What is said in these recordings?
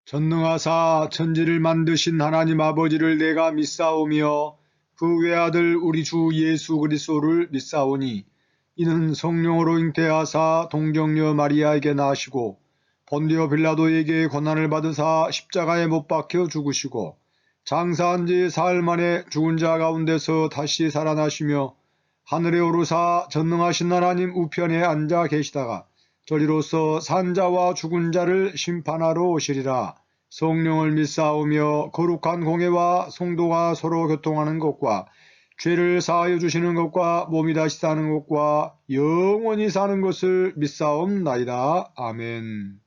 전능하사 천지를 만드신 하나님 아버지를 내가 믿사오며 그 외아들 우리 주 예수 그리스도를 믿사오니 이는 성령으로 잉태하사 동정녀 마리아에게 나시고 본디오 빌라도에게 고난을 받으사 십자가에 못 박혀 죽으시고 장사한 지 사흘 만에 죽은 자 가운데서 다시 살아나시며 하늘에 오르사 전능하신 하나님 우편에 앉아 계시다가 저리로서 산자와 죽은 자를 심판하러 오시리라. 성령을 믿사오며 거룩한 공예와 성도가 서로 교통하는 것과 죄를 사하여 주시는 것과 몸이 다시 사는 것과 영원히 사는 것을 믿사옵나이다. 아멘.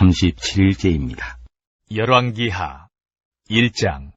(37일째입니다) 열왕기하 1장.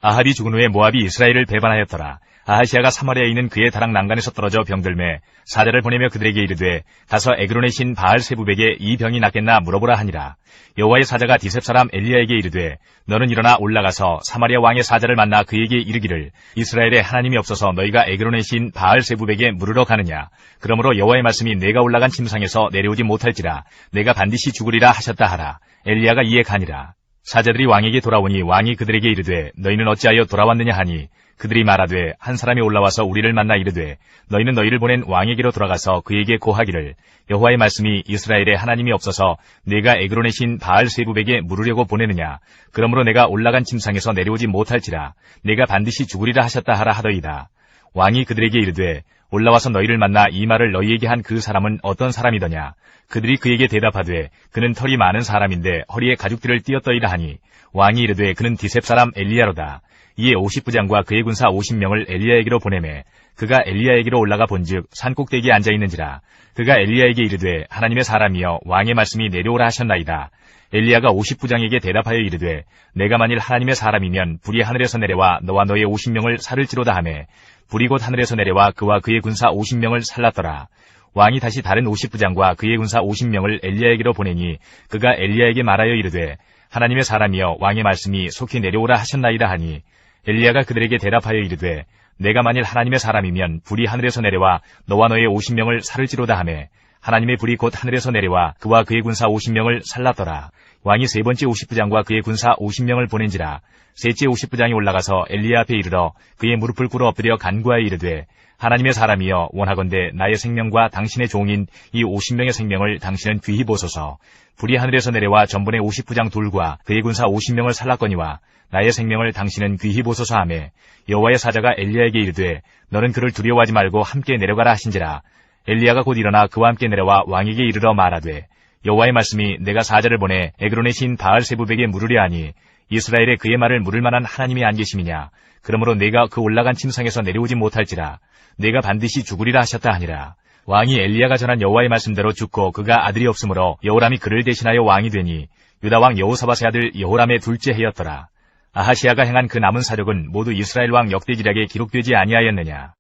아합이 죽은 후에 모압이 이스라엘을 배반하였더라. 아하시아가 사마리아에 있는 그의 다락 난간에서 떨어져 병들매 사자를 보내며 그들에게 이르되 가서 에그론의 신 바알 세부백에 이 병이 낫겠나 물어보라 하니라. 여호와의 사자가 디셉 사람 엘리야에게 이르되 너는 일어나 올라가서 사마리아 왕의 사자를 만나 그에게 이르기를 이스라엘에 하나님이 없어서 너희가 에그론의 신 바알 세부백에 물으러 가느냐. 그러므로 여호와의 말씀이 내가 올라간 침상에서 내려오지 못할지라 내가 반드시 죽으리라 하셨다 하라. 엘리야가 이에 가니라. 사자들이 왕에게 돌아오니 왕이 그들에게 이르되 너희는 어찌하여 돌아왔느냐 하니 그들이 말하되 한 사람이 올라와서 우리를 만나 이르되 너희는 너희를 보낸 왕에게로 돌아가서 그에게 고하기를 여호와의 말씀이 이스라엘에 하나님이 없어서 내가 에그론의 신 바알 세부백에 물으려고 보내느냐. 그러므로 내가 올라간 침상에서 내려오지 못할지라 내가 반드시 죽으리라 하셨다 하라 하더이다. 왕이 그들에게 이르되 올라와서 너희를 만나 이 말을 너희에게 한 그 사람은 어떤 사람이더냐. 그들이 그에게 대답하되 그는 털이 많은 사람인데 허리에 가죽들을 띄었더이다 하니 왕이 이르되 그는 디셉 사람 엘리야로다. 이에 50부장과 그의 군사 50명을 엘리야에게로 보내매 그가 엘리야에게로 올라가 본즉 산 꼭대기에 앉아있는지라. 그가 엘리야에게 이르되 하나님의 사람이여 왕의 말씀이 내려오라 하셨나이다. 엘리야가 50부장에게 대답하여 이르되 내가 만일 하나님의 사람이면 불이 하늘에서 내려와 너와 너의 50명을 살을지로다 하매 불이 곧 하늘에서 내려와 그와 그의 군사 50명을 살랐더라. 왕이 다시 다른 50부장과 그의 군사 50명을 엘리야에게로 보내니 그가 엘리야에게 말하여 이르되 하나님의 사람이여 왕의 말씀이 속히 내려오라 하셨나이다 하니 엘리야가 그들에게 대답하여 이르되 내가 만일 하나님의 사람이면 불이 하늘에서 내려와 너와 너의 50명을 살을지로다 하매 하나님의 불이 곧 하늘에서 내려와 그와 그의 군사 50명을 살랐더라. 왕이 세 번째 50부장과 그의 군사 50명을 보낸지라. 셋째 50부장이 올라가서 엘리야 앞에 이르러 그의 무릎을 꿇어 엎드려 간구하여 이르되 하나님의 사람이여 원하건대 나의 생명과 당신의 종인 이 50명의 생명을 당신은 귀히 보소서. 불이 하늘에서 내려와 전번에 50부장 둘과 그의 군사 50명을 살랐거니와 나의 생명을 당신은 귀히 보소서 하매 여호와의 사자가 엘리야에게 이르되 너는 그를 두려워하지 말고 함께 내려가라 하신지라. 엘리야가 곧 일어나 그와 함께 내려와 왕에게 이르러 말하되 여호와의 말씀이 내가 사자를 보내 에그론의 신 바알세부백에 물으려 하니 이스라엘에 그의 말을 물을 만한 하나님이 안 계심이냐. 그러므로 내가 그 올라간 침상에서 내려오지 못할지라. 내가 반드시 죽으리라 하셨다 하니라. 왕이 엘리야가 전한 여호와의 말씀대로 죽고 그가 아들이 없으므로 여호람이 그를 대신하여 왕이 되니 유다 왕 여호사밧의 아들 여호람의 둘째 해였더라. 아하시야가 행한 그 남은 사력은 모두 이스라엘 왕 역대지략에 기록되지 아니하였느냐.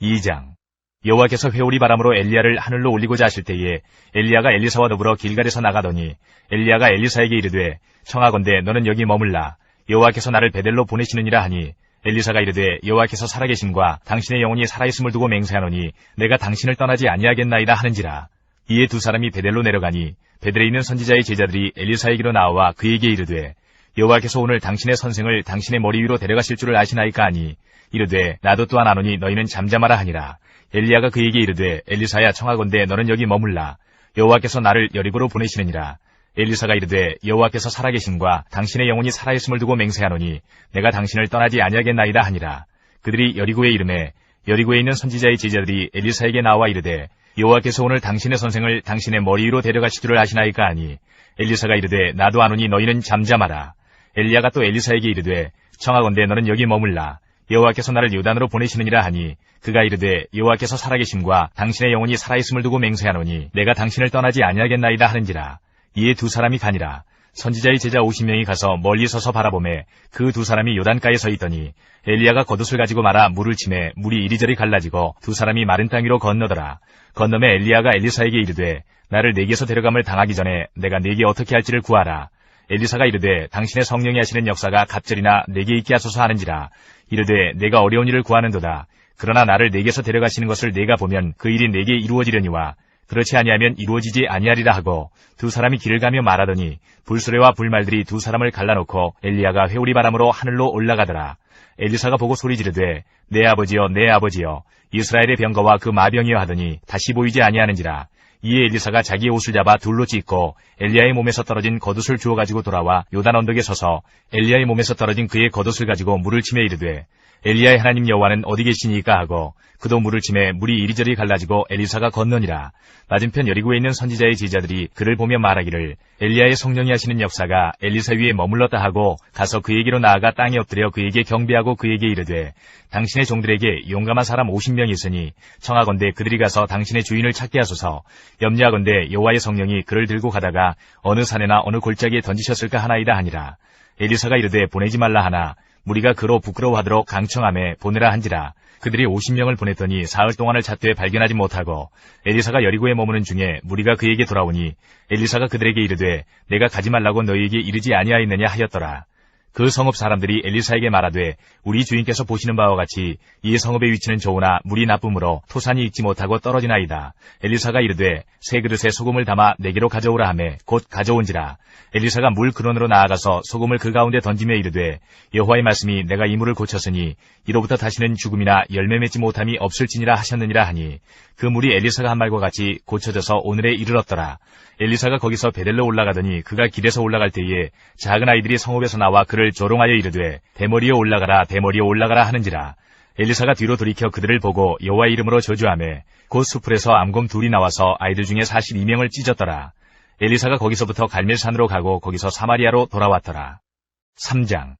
2장. 여호와께서 회오리 바람으로 엘리야를 하늘로 올리고자 하실 때에 엘리야가 엘리사와 더불어 길갈에서 나가더니 엘리야가 엘리사에게 이르되 청하건대 너는 여기 머물라. 여호와께서 나를 베델로 보내시느니라 하니 엘리사가 이르되 여호와께서 살아계심과 당신의 영혼이 살아있음을 두고 맹세하노니 내가 당신을 떠나지 아니하겠나이다 하는지라. 이에 두 사람이 베델로 내려가니 베델에 있는 선지자의 제자들이 엘리사에게로 나와 그에게 이르되 여호와께서 오늘 당신의 선생을 당신의 머리 위로 데려가실 줄을 아시나이까 하니 이르되 나도 또한 아노니 너희는 잠잠하라 하니라. 엘리야가 그에게 이르되 엘리사야 청하건대 너는 여기 머물라. 여호와께서 나를 여리고로 보내시느니라. 엘리사가 이르되 여호와께서 살아계심과 당신의 영혼이 살아있음을 두고 맹세하노니 내가 당신을 떠나지 아니하겠나이다 하니라. 그들이 여리고에 이르매 여리고에 있는 선지자의 제자들이 엘리사에게 나와 이르되 여호와께서 오늘 당신의 선생을 당신의 머리 위로 데려가실 줄을 아시나이까 하니 엘리사가 이르되 나도 아노니 너희는 잠잠하라. 엘리야가 또 엘리사에게 이르되 청하건대 너는 여기 머물라. 여호와께서 나를 요단으로 보내시느니라 하니 그가 이르되 여호와께서 살아계심과 당신의 영혼이 살아있음을 두고 맹세하노니 내가 당신을 떠나지 아니하겠나이다 하는지라. 이에 두 사람이 가니라. 선지자의 제자 50명이 가서 멀리 서서 바라보매 그 두 사람이 요단가에 서 있더니 엘리야가 겉옷을 가지고 말아 물을 치매 물이 이리저리 갈라지고 두 사람이 마른 땅 위로 건너더라. 건너매 엘리야가 엘리사에게 이르되 나를 내게서 데려감을 당하기 전에 내가 네게 어떻게 할지를 구하라. 엘리사가 이르되 당신의 성령이 하시는 역사가 갑절이나 내게 있게 하소서 하는지라. 이르되 내가 어려운 일을 구하는도다. 그러나 나를 내게서 데려가시는 것을 내가 보면 그 일이 내게 이루어지려니와 그렇지 아니하면 이루어지지 아니하리라 하고 두 사람이 길을 가며 말하더니 불수레와 불말들이 두 사람을 갈라놓고 엘리야가 회오리 바람으로 하늘로 올라가더라. 엘리사가 보고 소리 지르되 내 아버지여 내 아버지여 이스라엘의 병거와 그 마병이여 하더니 다시 보이지 아니하는지라. 이에 엘리사가 자기의 옷을 잡아 둘로 찢고 엘리야의 몸에서 떨어진 겉옷을 주워 가지고 돌아와 요단 언덕에 서서 엘리야의 몸에서 떨어진 그의 겉옷을 가지고 물을 치며 이르되 엘리야의 하나님 여호와는 어디 계시니까 하고 그도 물을 치매 물이 이리저리 갈라지고 엘리사가 건너니라. 맞은편 여리고에 있는 선지자의 제자들이 그를 보며 말하기를 엘리야의 성령이 하시는 역사가 엘리사 위에 머물렀다 하고 가서 그에게로 나아가 땅에 엎드려 그에게 경배하고 그에게 이르되 당신의 종들에게 용감한 사람 50명이 있으니 청하건대 그들이 가서 당신의 주인을 찾게 하소서. 염려하건대 여호와의 성령이 그를 들고 가다가 어느 산에나 어느 골짜기에 던지셨을까 하나이다 하니라. 엘리사가 이르되 보내지 말라 하나 무리가 그로 부끄러워하도록 강청함에 보내라 한지라. 그들이 50명을 보냈더니 사흘 동안을 찾되 발견하지 못하고 엘리사가 여리고에 머무는 중에 무리가 그에게 돌아오니 엘리사가 그들에게 이르되 내가 가지 말라고 너희에게 이르지 아니하였느냐 하였더라. 그 성읍 사람들이 엘리사에게 말하되 우리 주인께서 보시는 바와 같이 이 성읍의 위치는 좋으나 물이 나쁨으로 토산이 익지 못하고 떨어지나이다. 엘리사가 이르되 새 그릇에 소금을 담아 내게로 가져오라 하매 곧 가져온지라. 엘리사가 물 근원으로 나아가서 소금을 그 가운데 던지며 이르되 여호와의 말씀이 내가 이 물을 고쳤으니 이로부터 다시는 죽음이나 열매 맺지 못함이 없을지니라 하셨느니라 하니 그 물이 엘리사가 한 말과 같이 고쳐져서 오늘에 이르렀더라. 엘리사가 거기서 베델로 올라가더니 그가 길에서 올라갈 때에 작은 아이들이 성읍에서 나와 그를 조롱하여 이르되 대머리에 올라가라 대머리에 올라가라 하는지라. 엘리사가 뒤로 돌이켜 그들을 보고 여호와의 이름으로 저주하매 곧 수풀에서 암곰 둘이 나와서 아이들 중에 42명을 찢었더라. 엘리사가 거기서부터 갈멜산으로 가고 거기서 사마리아로 돌아왔더라. 3장.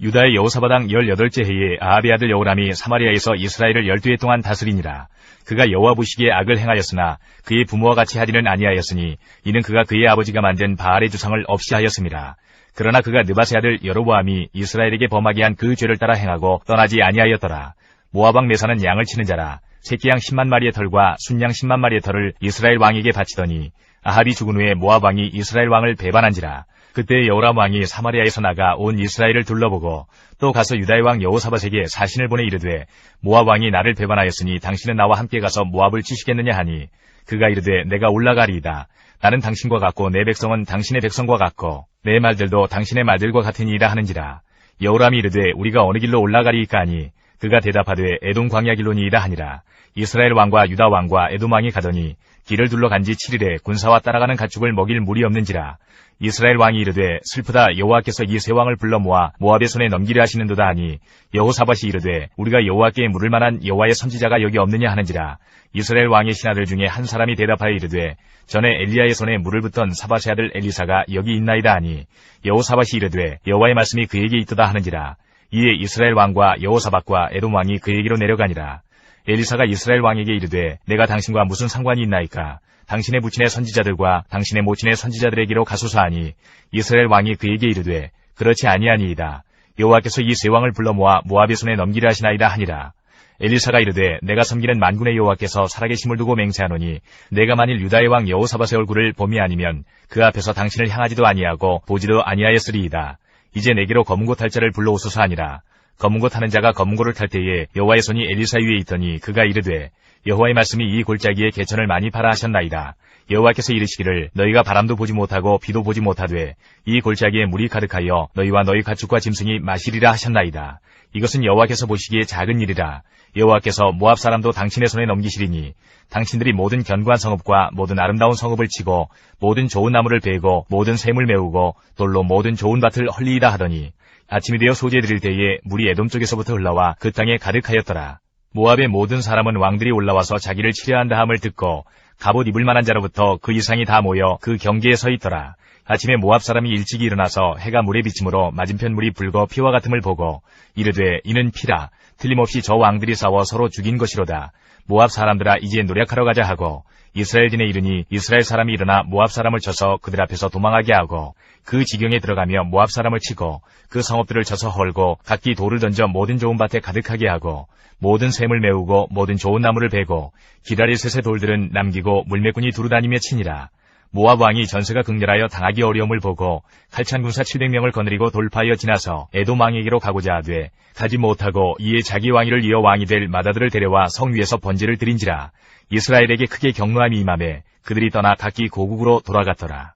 유다의 여호사밧 왕 18째 해에 아합의 아들 여호람이 사마리아에서 이스라엘을 12해 동안 다스리니라. 그가 여호와 보시기에 악을 행하였으나 그의 부모와 같이 하지는 아니하였으니 이는 그가 그의 아버지가 만든 바알의 주상을 없이 하였음이라. 그러나 그가 느밧의 아들 여로보암이 이스라엘에게 범하게 한 그 죄를 따라 행하고 떠나지 아니하였더라. 모압 왕 메사는 양을 치는 자라. 새끼양 10만 마리의 털과 순양 10만 마리의 털을 이스라엘 왕에게 바치더니 아합이 죽은 후에 모압 왕이 이스라엘 왕을 배반한지라. 그때 여호람 왕이 사마리아에서 나가 온 이스라엘을 둘러보고 또 가서 유다의 왕 여호사밧에게 사신을 보내 이르되 모압 왕이 나를 배반하였으니 당신은 나와 함께 가서 모압을 치시겠느냐 하니 그가 이르되 내가 올라가리이다. 나는 당신과 같고 내 백성은 당신의 백성과 같고 내 말들도 당신의 말들과 같으니이다 하는지라. 여호람이 이르되 우리가 어느 길로 올라가리이까 하니 그가 대답하되 에돔 광야 길로니이다 하니라. 이스라엘 왕과 유다 왕과 에돔 왕이 가더니 길을 둘러간 지 7일에 군사와 따라가는 가축을 먹일 물이 없는지라. 이스라엘 왕이 이르되 슬프다. 여호와께서 이 세 왕을 불러 모아 모압의 손에 넘기려 하시는도다 하니 여호사밧이 이르되 우리가 여호와께 물을 만한 여호와의 선지자가 여기 없느냐 하는지라. 이스라엘 왕의 신하들 중에 한 사람이 대답하여 이르되 전에 엘리야의 손에 물을 붓던 사밧의 아들 엘리사가 여기 있나이다 하니 여호사밧이 이르되 여호와의 말씀이 그에게 있도다 하는지라. 이에 이스라엘 왕과 여호사밧과 에돔 왕이 그에게로 내려가니라. 엘리사가 이스라엘 왕에게 이르되 내가 당신과 무슨 상관이 있나이까? 당신의 부친의 선지자들과 당신의 모친의 선지자들에게로 가소서 하니 이스라엘 왕이 그에게 이르되 그렇지 아니하니이다. 여호와께서 이 세 왕을 불러 모아 모압의 손에 넘기려 하시나이다 하니라. 엘리사가 이르되 내가 섬기는 만군의 여호와께서 살아계심을 두고 맹세하노니 내가 만일 유다의 왕 여호사밧의 얼굴을 봄이 아니면 그 앞에서 당신을 향하지도 아니하고 보지도 아니하였으리이다. 이제 내게로 검은고 탈 자를 불러오소서 하니라. 검은고 타는 자가 검은고를 탈 때에 여호와의 손이 엘리사 위에 있더니 그가 이르되 여호와의 말씀이 이 골짜기에 개천을 많이 파라 하셨나이다. 여호와께서 이르시기를 너희가 바람도 보지 못하고 비도 보지 못하되 이 골짜기에 물이 가득하여 너희와 너희 가축과 짐승이 마시리라 하셨나이다. 이것은 여호와께서 보시기에 작은 일이라. 여호와께서 모압 사람도 당신의 손에 넘기시리니 당신들이 모든 견고한 성읍과 모든 아름다운 성읍을 치고 모든 좋은 나무를 베고 모든 샘을 메우고 돌로 모든 좋은 밭을 헐리이다 하더니 아침이 되어 소재 드릴 때에 물이 에돔 쪽에서부터 흘러와 그 땅에 가득하였더라. 모압의 모든 사람은 왕들이 올라와서 자기를 치려한다 함을 듣고 갑옷 입을 만한 자로부터 그 이상이 다 모여 그 경계에 서 있더라. 아침에 모압 사람이 일찍이 일어나서 해가 물에 비침으로 맞은편 물이 붉어 피와 같음을 보고 이르되 이는 피라. 틀림없이 저 왕들이 싸워 서로 죽인 것이로다. 모압 사람들아 이제 노력하러 가자 하고 이스라엘진에 이르니 이스라엘 사람이 일어나 모압 사람을 쳐서 그들 앞에서 도망하게 하고 그 지경에 들어가며 모압 사람을 치고 그 성읍들을 쳐서 헐고 각기 돌을 던져 모든 좋은 밭에 가득하게 하고 모든 샘을 메우고 모든 좋은 나무를 베고 기다릴 셋의 돌들은 남기고 물매꾼이 두루다니며 치니라. 모압 왕이 전세가 극렬하여 당하기 어려움을 보고 칼찬 군사 700명을 거느리고 돌파하여 지나서 에돔 왕에게로 가고자 하되 가지 못하고 이에 자기 왕위를 이어 왕이 될 마다들을 데려와 성 위에서 번제를 드린지라. 이스라엘에게 크게 경노함이 임하매 그들이 떠나 각기 고국으로 돌아갔더라.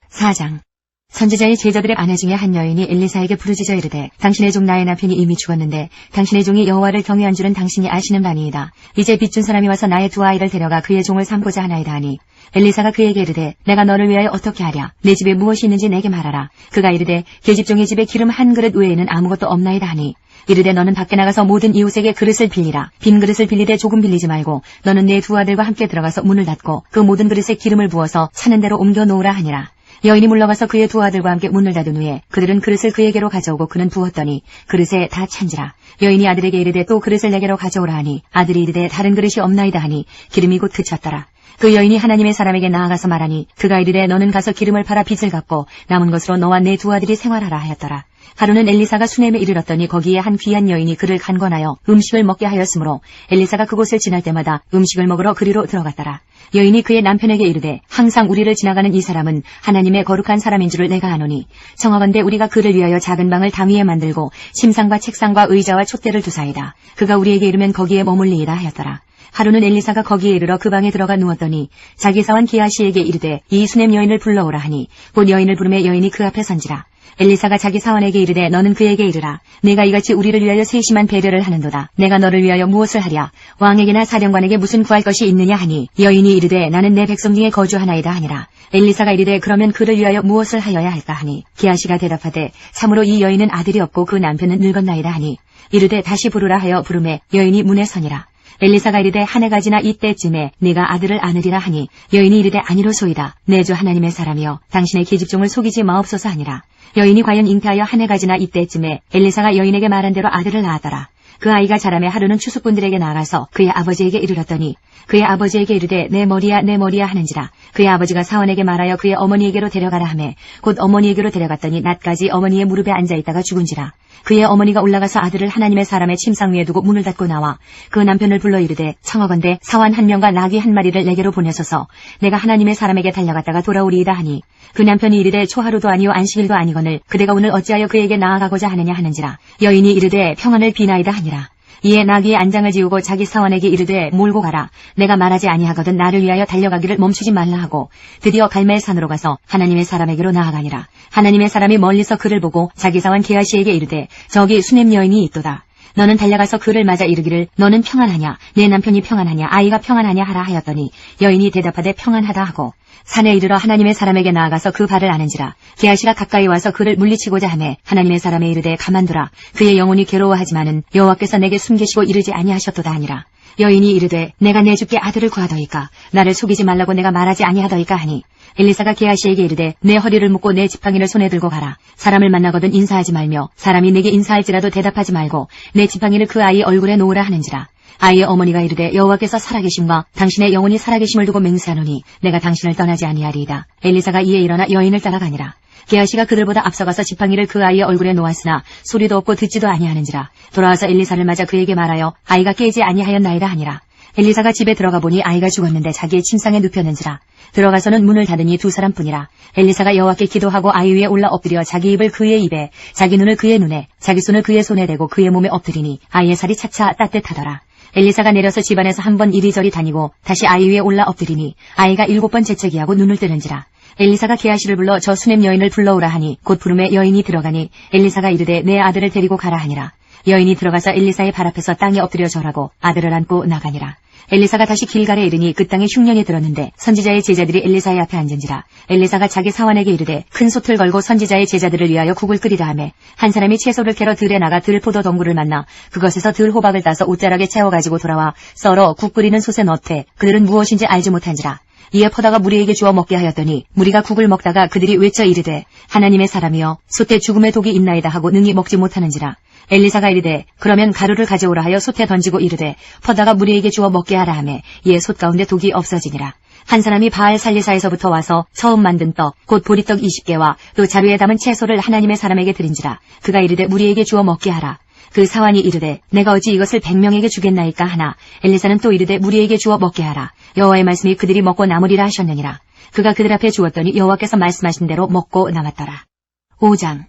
4장. 선지자의 제자들의 아내 중에 한 여인이 엘리사에게 부르짖어 이르되 당신의 종 나의 남편이 이미 죽었는데 당신의 종이 여호와를 경외한 줄은 당신이 아시는 바니이다. 이제 빚준 사람이 와서 나의 두 아이를 데려가 그의 종을 삼고자 하나이다 하니 엘리사가 그에게 이르되 내가 너를 위하여 어떻게 하랴. 내 집에 무엇이 있는지 내게 말하라. 그가 이르되 계집종의 집에 기름 한 그릇 외에는 아무것도 없나이다 하니 이르되 너는 밖에 나가서 모든 이웃에게 그릇을 빌리라. 빈 그릇을 빌리되 조금 빌리지 말고 너는 내 두 아들과 함께 들어가서 문을 닫고 그 모든 그릇에 기름을 부어서 사는 대로 옮겨 놓으라 하니라. 여인이 물러가서 그의 두 아들과 함께 문을 닫은 후에 그들은 그릇을 그에게로 가져오고 그는 부었더니 그릇에 다 찬지라. 여인이 아들에게 이르되 또 그릇을 내게로 가져오라 하니 아들이 이르되 다른 그릇이 없나이다 하니 기름이 곧 그쳤더라. 그 여인이 하나님의 사람에게 나아가서 말하니 그가 이르되 너는 가서 기름을 팔아 빚을 갚고 남은 것으로 너와 내 두 아들이 생활하라 하였더라. 하루는 엘리사가 수넴에 이르렀더니 거기에 한 귀한 여인이 그를 간권하여 음식을 먹게 하였으므로 엘리사가 그곳을 지날 때마다 음식을 먹으러 그리로 들어갔더라. 여인이 그의 남편에게 이르되 항상 우리를 지나가는 이 사람은 하나님의 거룩한 사람인 줄을 내가 아노니 청하건대 우리가 그를 위하여 작은 방을 담 위에 만들고 침상과 책상과 의자와 촛대를 두사이다. 그가 우리에게 이르면 거기에 머물리이다 하였더라. 하루는 엘리사가 거기에 이르러 그 방에 들어가 누웠더니 자기 사원 기하시에게 이르되 이 수냄 여인을 불러오라 하니 곧 여인을 부르매 여인이 그 앞에 선지라. 엘리사가 자기 사원에게 이르되 너는 그에게 이르라. 내가 이같이 우리를 위하여 세심한 배려를 하는도다. 내가 너를 위하여 무엇을 하랴. 왕에게나 사령관에게 무슨 구할 것이 있느냐 하니 여인이 이르되 나는 내 백성 중에 거주하나이다 하니라. 엘리사가 이르되 그러면 그를 위하여 무엇을 하여야 할까 하니 기하시가 대답하되 참으로 이 여인은 아들이 없고 그 남편은 늙었나이다 하니 이르되 다시 부르라 하여 부르매 여인이 문에 서니라. 엘리사가 이르되 한 해가 지나 이때쯤에 네가 아들을 안으리라 하니 여인이 이르되 아니로소이다. 내 주 하나님의 사람이여 당신의 계집종을 속이지 마옵소서 하니라. 여인이 과연 잉태하여 한 해가 지나 이때쯤에 엘리사가 여인에게 말한 대로 아들을 낳았더라. 그 아이가 자라매 하루는 추수꾼들에게 나가서 그의 아버지에게 이르렀더니 그의 아버지에게 이르되 내 머리야 내 머리야 하는지라. 그의 아버지가 사원에게 말하여 그의 어머니에게로 데려가라 하매 곧 어머니에게로 데려갔더니 낮까지 어머니의 무릎에 앉아있다가 죽은지라. 그의 어머니가 올라가서 아들을 하나님의 사람의 침상 위에 두고 문을 닫고 나와 그 남편을 불러 이르되 청하건대 사원 한 명과 나귀 한 마리를 내게로 보내소서 내가 하나님의 사람에게 달려갔다가 돌아오리이다 하니 그 남편이 이르되 초하루도 아니요 안식일도 아니거늘 그대가 오늘 어찌하여 그에게 나아가고자 하느냐 하는지라. 여인이 이르되 평안을 비나이다 하니라. 이에 나귀의 안장을 지우고 자기 사원에게 이르되 몰고 가라. 내가 말하지 아니하거든 나를 위하여 달려가기를 멈추지 말라 하고 드디어 갈멜산으로 가서 하나님의 사람에게로 나아가니라. 하나님의 사람이 멀리서 그를 보고 자기 사원 게하시에게 이르되 저기 수냄 여인이 있도다. 너는 달려가서 그를 맞아 이르기를 너는 평안하냐 내 남편이 평안하냐 아이가 평안하냐 하라 하였더니 여인이 대답하되 평안하다 하고 산에 이르러 하나님의 사람에게 나아가서 그 발을 아는지라. 게하시가 가까이 와서 그를 물리치고자 하매 하나님의 사람에 이르되 가만두라. 그의 영혼이 괴로워하지만은 여호와께서 내게 숨기시고 이르지 아니하셨도다 하니라. 여인이 이르되 내가 내 주께 아들을 구하더이까 나를 속이지 말라고 내가 말하지 아니하더이까 하니 엘리사가 게하시에게 이르되 내 허리를 묶고 내 지팡이를 손에 들고 가라. 사람을 만나거든 인사하지 말며 사람이 내게 인사할지라도 대답하지 말고 내 지팡이를 그 아이 얼굴에 놓으라 하는지라. 아이의 어머니가 이르되 여호와께서 살아계심과 당신의 영혼이 살아계심을 두고 맹세하노니 내가 당신을 떠나지 아니하리이다. 엘리사가 이에 일어나 여인을 따라가니라. 게하시가 그들보다 앞서가서 지팡이를 그 아이의 얼굴에 놓았으나 소리도 없고 듣지도 아니하는지라. 돌아와서 엘리사를 맞아 그에게 말하여 아이가 깨지 아니하였나이다 하니라. 엘리사가 집에 들어가 보니 아이가 죽었는데 자기의 침상에 눕혔는지라. 들어가서는 문을 닫으니 두 사람뿐이라. 엘리사가 여호와께 기도하고 아이 위에 올라 엎드려 자기 입을 그의 입에 자기 눈을 그의 눈에 자기 손을 그의 손에 대고 그의 몸에 엎드리니 아이의 살이 차차 따뜻하더라. 엘리사가 내려서 집안에서 한 번 이리저리 다니고 다시 아이 위에 올라 엎드리니 아이가 7번 재채기하고 눈을 뜨는지라. 엘리사가 게하시를 불러 저 수냄 여인을 불러오라 하니 곧 부름에 여인이 들어가니 엘리사가 이르되 내 아들을 데리고 가라 하니라. 여인이 들어가서 엘리사의 발 앞에서 땅에 엎드려 절하고 아들을 안고 나가니라. 엘리사가 다시 길갈에 이르니 그 땅에 흉년이 들었는데 선지자의 제자들이 엘리사의 앞에 앉은지라. 엘리사가 자기 사원에게 이르되 큰 솥을 걸고 선지자의 제자들을 위하여 국을 끓이라 하매 한 사람이 채소를 캐러 들에 나가 들포도 덩굴을 만나 그것에서 들호박을 따서 옷자락에 채워가지고 돌아와 썰어 국 끓이는 솥에 넣되 그들은 무엇인지 알지 못한지라. 이에 퍼다가 무리에게 주어 먹게 하였더니 무리가 국을 먹다가 그들이 외쳐 이르되 하나님의 사람이여 솥에 죽음의 독이 있나이다 하고 능히 먹지 못하는지라. 엘리사가 이르되 그러면 가루를 가져오라 하여 솥에 던지고 이르되 퍼다가 무리에게 주어 먹게 하라 하매 이에 솥 가운데 독이 없어지니라. 한 사람이 바알 살리사에서부터 와서 처음 만든 떡 곧 보리떡 20개와 또 자루에 담은 채소를 하나님의 사람에게 드린지라. 그가 이르되 무리에게 주어 먹게 하라. 그 사환이 이르되 내가 어찌 이것을 100명에게 주겠나이까 하나 엘리사는 또 이르되 무리에게 주어 먹게 하라. 여호와의 말씀이 그들이 먹고 남으리라 하셨느니라. 그가 그들 앞에 주었더니 여호와께서 말씀하신 대로 먹고 남았더라. 5장.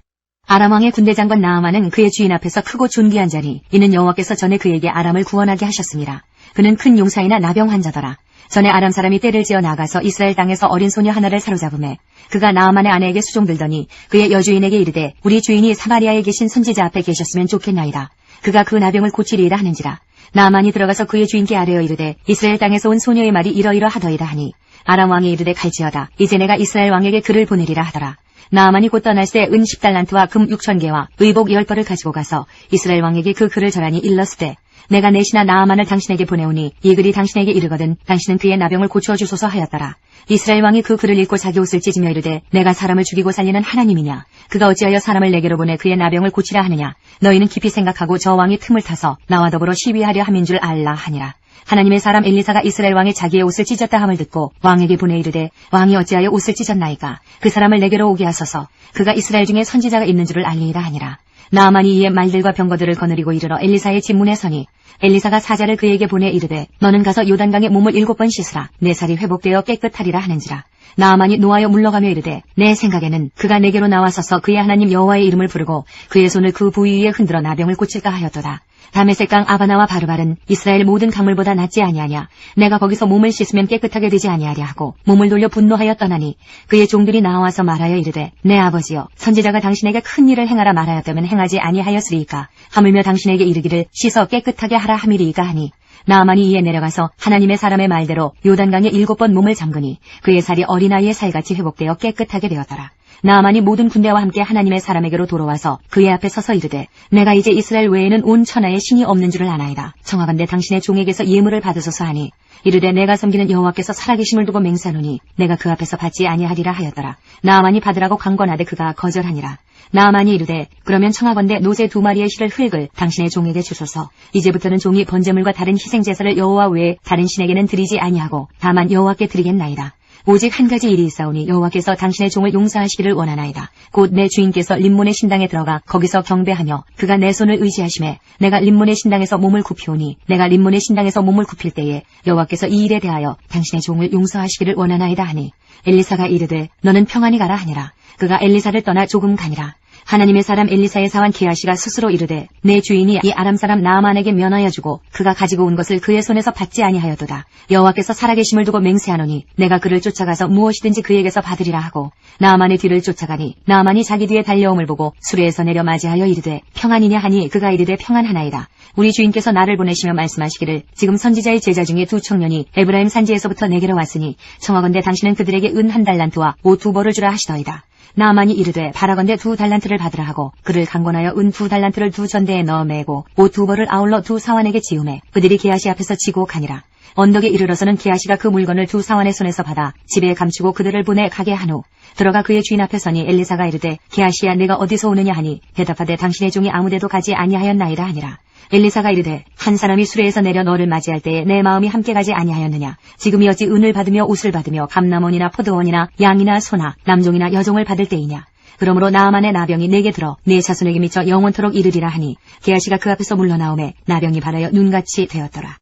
아람 왕의 군대 장관 나아만은 그의 주인 앞에서 크고 존귀한 자니 이는 여호와께서 전에 그에게 아람을 구원하게 하셨습니다. 그는 큰 용사이나 나병 환자더라. 전에 아람 사람이 떼를 지어 나가서 이스라엘 땅에서 어린 소녀 하나를 사로잡으매 그가 나아만의 아내에게 수종들더니 그의 여주인에게 이르되 우리 주인이 사마리아에 계신 선지자 앞에 계셨으면 좋겠나이다. 그가 그 나병을 고치리이다 하는지라. 나아만이 들어가서 그의 주인께 아뢰어 이르되 이스라엘 땅에서 온 소녀의 말이 이러이러하더이다 하니 아람 왕이 이르되 갈지어다. 이제 내가 이스라엘 왕에게 글을 보내리라 하더라. 나아만이 곧 떠날새 은 10달란트와 금 6,000개와 의복 10벌을 가지고 가서 이스라엘 왕에게 그 글을 전하니 일렀으되 내가 내시나 나아만을 당신에게 보내오니 이 글이 당신에게 이르거든 당신은 그의 나병을 고쳐 주소서 하였더라. 이스라엘 왕이 그 글을 읽고 자기 옷을 찢으며 이르되 내가 사람을 죽이고 살리는 하나님이냐. 그가 어찌하여 사람을 내게로 보내 그의 나병을 고치라 하느냐. 너희는 깊이 생각하고 저 왕이 틈을 타서 나와 더불어 시위하려 함인 줄 알라 하니라. 하나님의 사람 엘리사가 이스라엘 왕이 자기의 옷을 찢었다 함을 듣고 왕에게 보내 이르되 왕이 어찌하여 옷을 찢었나이까. 그 사람을 내게로 오게 하소서. 그가 이스라엘 중에 선지자가 있는 줄을 알리이다 하니라. 나아만이 이에 말들과 병거들을 거느리고 이르러 엘리사의 집 문에 서니 엘리사가 사자를 그에게 보내 이르되 너는 가서 요단강에 몸을 7번 씻으라. 내 살이 회복되어 깨끗하리라 하는지라. 나아만이 노하여 물러가며 이르되 내 생각에는 그가 내게로 나와서서 그의 하나님 여호와의 이름을 부르고 그의 손을 그 부위 위에 흔들어 나병을 고칠까 하였도다. 다메섹강 아바나와 바르발은 이스라엘 모든 강물보다 낫지 아니하냐. 내가 거기서 몸을 씻으면 깨끗하게 되지 아니하랴 하고 몸을 돌려 분노하여 떠나니 그의 종들이 나와서 말하여 이르되 내 아버지여 선지자가 당신에게 큰 일을 행하라 말하였다면 행하지 아니하였으리이까. 하물며 당신에게 이르기를 씻어 깨끗하게 하라 함이리이까 하니 나아만이 이에 내려가서 하나님의 사람의 말대로 요단강에 7번 몸을 잠그니 그의 살이 어린아이의 살같이 회복되어 깨끗하게 되었더라. 나아만이 모든 군대와 함께 하나님의 사람에게로 돌아와서 그의 앞에 서서 이르되 내가 이제 이스라엘 외에는 온 천하에 신이 없는 줄을 아나이다. 청하건대 당신의 종에게서 예물을 받으소서 하니 이르되 내가 섬기는 여호와께서 살아계심을 두고 맹세하노니 내가 그 앞에서 받지 아니하리라 하였더라. 나아만이 받으라고 강권하되 그가 거절하니라. 나아만이 이르되 그러면 청하건대 노새 2마리의 실을 흙을 당신의 종에게 주소서. 이제부터는 종이 번제물과 다른 희생제사를 여호와 외에 다른 신에게는 드리지 아니하고 다만 여호와께 드리겠나이다. 오직 한 가지 일이 있사오니 여호와께서 당신의 종을 용서하시기를 원하나이다. 곧 내 주인께서 림몬의 신당에 들어가 거기서 경배하며 그가 내 손을 의지하심에 내가 림몬의 신당에서 몸을 굽히오니 내가 림몬의 신당에서 몸을 굽힐 때에 여호와께서 이 일에 대하여 당신의 종을 용서하시기를 원하나이다 하니 엘리사가 이르되 너는 평안히 가라 하니라. 그가 엘리사를 떠나 조금 가니라. 하나님의 사람 엘리사의 사환 게하시가 스스로 이르되 내 주인이 이 아람 사람 나아만에게 면하여 주고 그가 가지고 온 것을 그의 손에서 받지 아니하여도다. 여호와께서 살아계심을 두고 맹세하노니 내가 그를 쫓아가서 무엇이든지 그에게서 받으리라 하고 나아만의 뒤를 쫓아가니 나아만이 자기 뒤에 달려옴을 보고 수레에서 내려 맞이하여 이르되 평안이냐 하니 그가 이르되 평안하나이다. 우리 주인께서 나를 보내시며 말씀하시기를 지금 선지자의 제자 중에 2 청년이 에브라임 산지에서부터 내게로 왔으니 청하건대 당신은 그들에게 은 1달란트와 옷 2벌을 주라 하시더이다. 나아만이 이르되 바라건대 2 달란트를 받으라 하고 그를 강권하여 은 2 달란트를 2 전대에 넣어 매고 옷 2벌을 아울러 2 사환에게 지우매 그들이 게하시 앞에서 지고 가니라. 언덕에 이르러서는 게하시가 그 물건을 2 사환의 손에서 받아 집에 감추고 그들을 보내 가게 한 후 들어가 그의 주인 앞에 서니 엘리사가 이르되 게하시야 내가 어디서 오느냐 하니 대답하되 당신의 종이 아무데도 가지 아니하였나이다 하니라. 엘리사가 이르되 한 사람이 수레에서 내려 너를 맞이할 때에 내 마음이 함께 가지 아니하였느냐. 지금이 어찌 은을 받으며 옷을 받으며 감람원이나 포도원이나 양이나 소나 남종이나 여종을 받을 때이냐. 그러므로 나아만의 나병이 내게 들어 내 자손에게 미쳐 영원토록 이르리라 하니 게하시가 그 앞에서 물러나오매 나병이 발하여 눈같이 되었더라.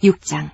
6장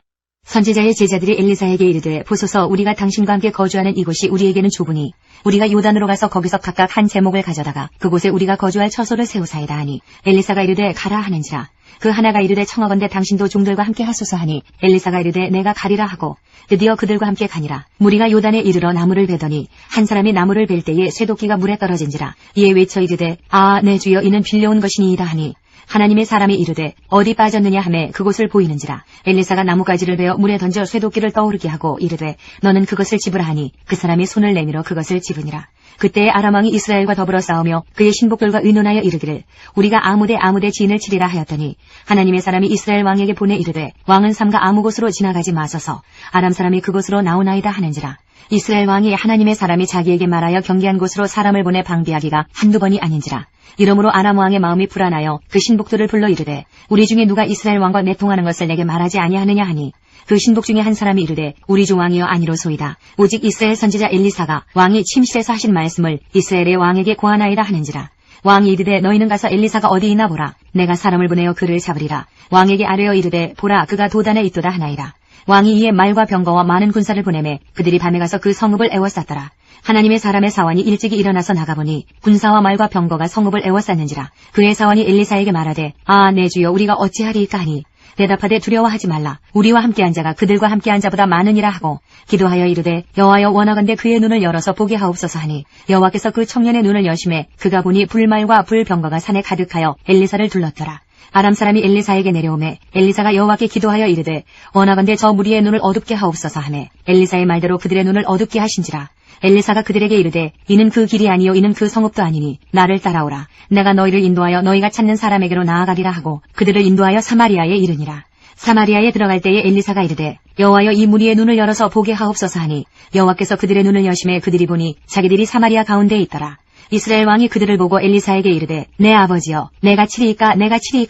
선지자의 제자들이 엘리사에게 이르되 보소서 우리가 당신과 함께 거주하는 이곳이 우리에게는 좁으니 우리가 요단으로 가서 거기서 각각 한 제목을 가져다가 그곳에 우리가 거주할 처소를 세우사이다 하니 엘리사가 이르되 가라 하는지라. 그 하나가 이르되 청하건대 당신도 종들과 함께 하소서 하니 엘리사가 이르되 내가 가리라 하고 드디어 그들과 함께 가니라. 무리가 요단에 이르러 나무를 베더니 한 사람이 나무를 벨 때에 쇠도끼가 물에 떨어진지라. 이에 외쳐 이르되 아 내 주여 이는 빌려온 것이니이다 하니 하나님의 사람이 이르되 어디 빠졌느냐 하매 그곳을 보이는지라. 엘리사가 나무가지를 베어 물에 던져 쇠도끼를 떠오르게 하고 이르되 너는 그것을 집으라 하니 그 사람이 손을 내밀어 그것을 집으니라. 그때에 아람 왕이 이스라엘과 더불어 싸우며 그의 신복들과 의논하여 이르기를 우리가 아무데 진을 치리라 하였더니 하나님의 사람이 이스라엘 왕에게 보내 이르되 왕은 삼가 아무 곳으로 지나가지 마소서 아람 사람이 그곳으로 나오나이다 하는지라. 이스라엘 왕이 하나님의 사람이 자기에게 말하여 경계한 곳으로 사람을 보내 방비하기가 한두 번이 아닌지라. 이러므로 아람 왕의 마음이 불안하여 그 신복들을 불러 이르되 우리 중에 누가 이스라엘 왕과 내통하는 것을 내게 말하지 아니하느냐 하니 그 신복 중에 한 사람이 이르되 우리 주 왕이여 아니로소이다. 오직 이스라엘 선지자 엘리사가 왕이 침실에서 하신 말씀을 이스라엘의 왕에게 고하나이다 하는지라. 왕이 이르되 너희는 가서 엘리사가 어디 있나 보라. 내가 사람을 보내어 그를 잡으리라. 왕에게 아뢰어 이르되 보라 그가 도단에 있도다 하나이다. 왕이 이에 말과 병거와 많은 군사를 보내매 그들이 밤에 가서 그 성읍을 에워쌌더라. 하나님의 사람의 사환이 일찍이 일어나서 나가보니 군사와 말과 병거가 성읍을 에워쌌는지라. 그의 사환이 엘리사에게 말하되 아 내 주여 우리가 어찌하리이까 하니 대답하되 두려워하지 말라. 우리와 함께한 자가 그들과 함께한 자보다 많으니라 하고 기도하여 이르되 여호와여 원하건대 그의 눈을 열어서 보게 하옵소서 하니 여호와께서 그 청년의 눈을 여심해 그가 보니 불말과 불병거가 산에 가득하여 엘리사를 둘렀더라. 아람 사람이 엘리사에게 내려오매 엘리사가 여호와께 기도하여 이르되 원하건대 저 무리의 눈을 어둡게 하옵소서 하매 엘리사의 말대로 그들의 눈을 어둡게 하신지라. 엘리사가 그들에게 이르되 이는 그 길이 아니요 이는 그 성읍도 아니니 나를 따라오라. 내가 너희를 인도하여 너희가 찾는 사람에게로 나아가리라 하고 그들을 인도하여 사마리아에 이르니라. 사마리아에 들어갈 때에 엘리사가 이르되 여호와여 이 무리의 눈을 열어서 보게 하옵소서 하니 여호와께서 그들의 눈을 여심해 그들이 보니 자기들이 사마리아 가운데에 있더라. 이스라엘 왕이 그들을 보고 엘리사에게 이르되 내 아버지여 내가 치리이까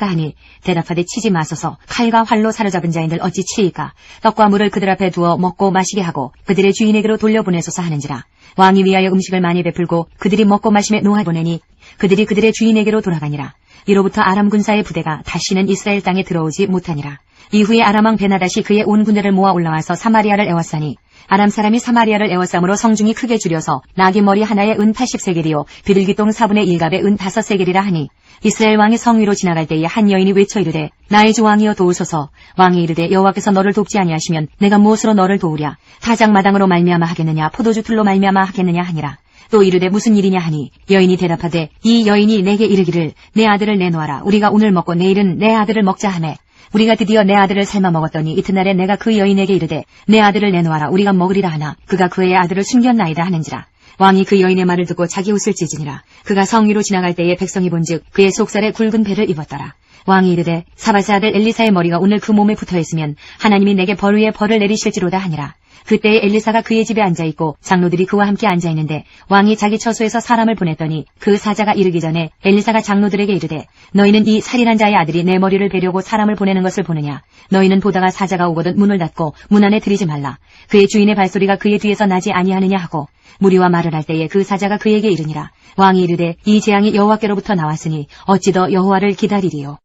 하니 대답하되 치지 마소서. 칼과 활로 사로잡은 자인들 어찌 치리이까. 떡과 물을 그들 앞에 두어 먹고 마시게 하고 그들의 주인에게로 돌려보내소서 하는지라. 왕이 위하여 음식을 많이 베풀고 그들이 먹고 마심에 놓아보내니 그들이 그들의 주인에게로 돌아가니라. 이로부터 아람 군사의 부대가 다시는 이스라엘 땅에 들어오지 못하니라. 이후에 아람 왕 베나닷이 그의 온 군대를 모아 올라와서 사마리아를 에워싸니 아람 사람이 사마리아를 에워싸므로 성중이 크게 줄여서 나귀 머리 하나에 은 80세겔이요 비둘기똥 4분의 1갑에 은 5세겔이라 하니 이스라엘 왕이 성 위로 지나갈 때에 한 여인이 외쳐 이르되 나의 주 왕이여 도우소서. 왕이 이르되 여호와께서 너를 돕지 아니하시면 내가 무엇으로 너를 도우랴. 타작마당으로 말미암아 하겠느냐 포도주 틀로 말미암아 하겠느냐 하니라. 또 이르되 무슨 일이냐 하니 여인이 대답하되 이 여인이 내게 이르기를 내 아들을 내놓아라. 우리가 오늘 먹고 내일은 내 아들을 먹자 하매 우리가 드디어 내 아들을 삶아 먹었더니 이튿날에 내가 그 여인에게 이르되 내 아들을 내놓아라. 우리가 먹으리라 하나 그가 그의 아들을 숨겼나이다 하는지라. 왕이 그 여인의 말을 듣고 자기 옷을 찢으니라. 그가 성 위로 지나갈 때에 백성이 본즉 그의 속살에 굵은 배를 입었더라. 왕이 이르되 사바스 아들 엘리사의 머리가 오늘 그 몸에 붙어있으면 하나님이 내게 벌 위에 벌을 내리실지로다 하니라. 그때에 엘리사가 그의 집에 앉아있고 장로들이 그와 함께 앉아있는데 왕이 자기 처소에서 사람을 보냈더니 그 사자가 이르기 전에 엘리사가 장로들에게 이르되 너희는 이 살인한 자의 아들이 내 머리를 베려고 사람을 보내는 것을 보느냐. 너희는 보다가 사자가 오거든 문을 닫고 문 안에 들이지 말라. 그의 주인의 발소리가 그의 뒤에서 나지 아니하느냐 하고 무리와 말을 할 때에 그 사자가 그에게 이르니라. 왕이 이르되 이 재앙이 여호와께로부터 나왔으니 어찌 더 여호와를 기다리리요.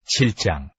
7장.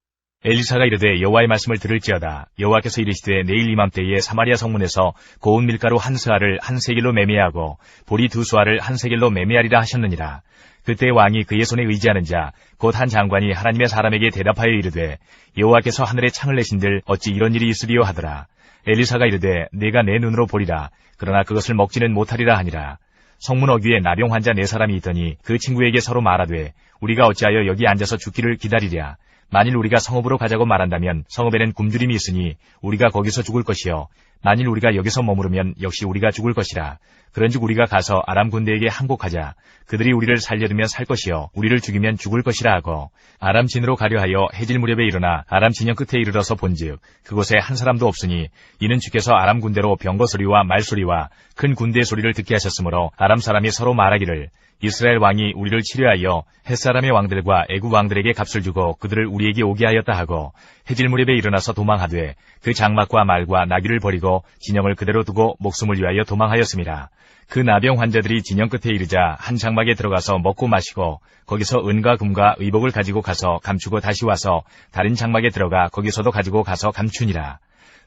엘리사가 이르되 여호와의 말씀을 들을지어다. 여호와께서 이르시되 내일 이맘때에 사마리아 성문에서 고운 밀가루 한 스아를 한 세겔로 매매하고 보리 2수아를 한 세겔로 매매하리라 하셨느니라. 그때 왕이 그의 손에 의지하는 자 곧 한 장관이 하나님의 사람에게 대답하여 이르되 여호와께서 하늘에 창을 내신들 어찌 이런 일이 있으리요 하더라. 엘리사가 이르되 내가 내 눈으로 보리라. 그러나 그것을 먹지는 못하리라 하니라. 성문 어귀에 나병 환자 4사람이 있더니 그 친구에게 서로 말하되 우리가 어찌하여 여기 앉아서 죽기를 기다리랴. 만일 우리가 성읍으로 가자고 말한다면 성읍에는 굶주림이 있으니 우리가 거기서 죽을 것이요 만일 우리가 여기서 머무르면 역시 우리가 죽을 것이라. 그런즉 우리가 가서 아람 군대에게 항복하자. 그들이 우리를 살려두면 살 것이요 우리를 죽이면 죽을 것이라 하고 아람 진으로 가려 하여 해질 무렵에 일어나 아람 진영 끝에 이르러서 본즉 그곳에 한 사람도 없으니 이는 주께서 아람 군대로 병거 소리와 말소리와 큰 군대의 소리를 듣게 하셨으므로 아람 사람이 서로 말하기를 이스라엘 왕이 우리를 치료하여 햇사람의 왕들과 애굽 왕들에게 값을 주고 그들을 우리에게 오게 하였다 하고 해질 무렵에 일어나서 도망하되 그 장막과 말과 나귀를 버리고 진영을 그대로 두고 목숨을 위하여 도망하였습니다. 그 나병 환자들이 진영 끝에 이르자 한 장막에 들어가서 먹고 마시고 거기서 은과 금과 의복을 가지고 가서 감추고 다시 와서 다른 장막에 들어가 거기서도 가지고 가서 감추니라.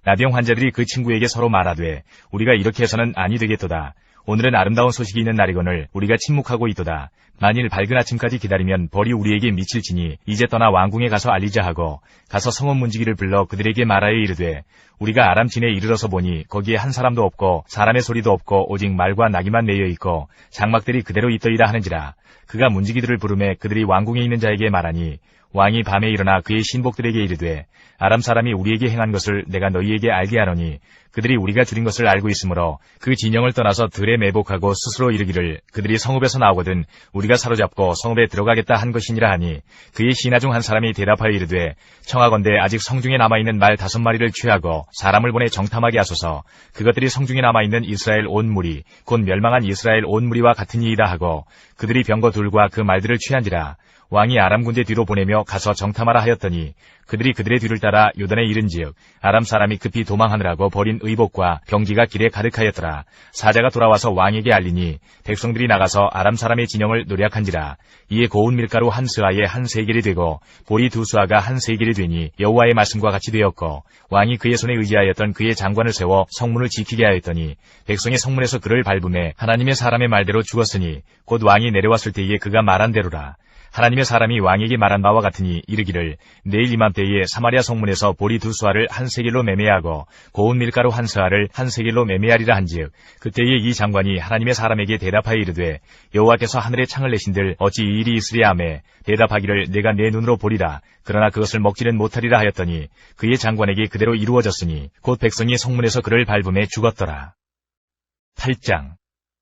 나병 환자들이 그 친구에게 서로 말하되 우리가 이렇게 해서는 아니 되겠도다. 오늘은 아름다운 소식이 있는 날이거늘 우리가 침묵하고 있도다. 만일 밝은 아침까지 기다리면 벌이 우리에게 미칠지니 이제 떠나 왕궁에 가서 알리자 하고 가서 성읍 문지기를 불러 그들에게 말하여 이르되 우리가 아람 진에 이르러서 보니 거기에 한 사람도 없고 사람의 소리도 없고 오직 말과 나귀만 매여 있고 장막들이 그대로 있더이다 하는지라. 그가 문지기들을 부르매 그들이 왕궁에 있는 자에게 말하니 왕이 밤에 일어나 그의 신복들에게 이르되 아람 사람이 우리에게 행한 것을 내가 너희에게 알게 하노니 그들이 우리가 줄인 것을 알고 있으므로 그 진영을 떠나서 들에 매복하고 스스로 이르기를 그들이 성읍에서 나오거든 우리가 사로잡고 성읍에 들어가겠다 한 것이니라 하니 그의 신하 중 한 사람이 대답하여 이르되 청하건대 아직 성중에 남아있는 말 5마리를 취하고 사람을 보내 정탐하게 하소서. 그것들이 성중에 남아있는 이스라엘 온 무리 곧 멸망한 이스라엘 온 무리와 같으니이다 하고 그들이 병거 둘과 그 말들을 취한지라. 왕이 아람 군대 뒤로 보내며 가서 정탐하라 하였더니 그들이 그들의 뒤를 따라 요단에 이른즉 아람 사람이 급히 도망하느라고 버린 의복과 병기가 길에 가득하였더라. 사자가 돌아와서 왕에게 알리니 백성들이 나가서 아람 사람의 진영을 노략한지라. 이에 고운 밀가루 한 스아에 한 세겔이 되고 보리 2수아가 한 세겔이 되니 여호와의 말씀과 같이 되었고 왕이 그의 손에 의지하였던 그의 장관을 세워 성문을 지키게 하였더니 백성이 성문에서 그를 밟음에 하나님의 사람의 말대로 죽었으니 곧 왕이 내려왔을 때에 그가 말한 대로라. 하나님의 사람이 왕에게 말한 바와 같으니 이르기를 내일 이맘때에 사마리아 성문에서 보리 2수아를 한 세겔로 매매하고 고운 밀가루 한 스아를 한 세겔로 매매하리라 한즉 그때에 이 장관이 하나님의 사람에게 대답하여 이르되 여호와께서 하늘에 창을 내신들 어찌 이 일이 있으랴 하매 대답하기를 내가 내 눈으로 보리라. 그러나 그것을 먹지는 못하리라 하였더니 그의 장관에게 그대로 이루어졌으니 곧 백성이 성문에서 그를 밟음에 죽었더라. 8장.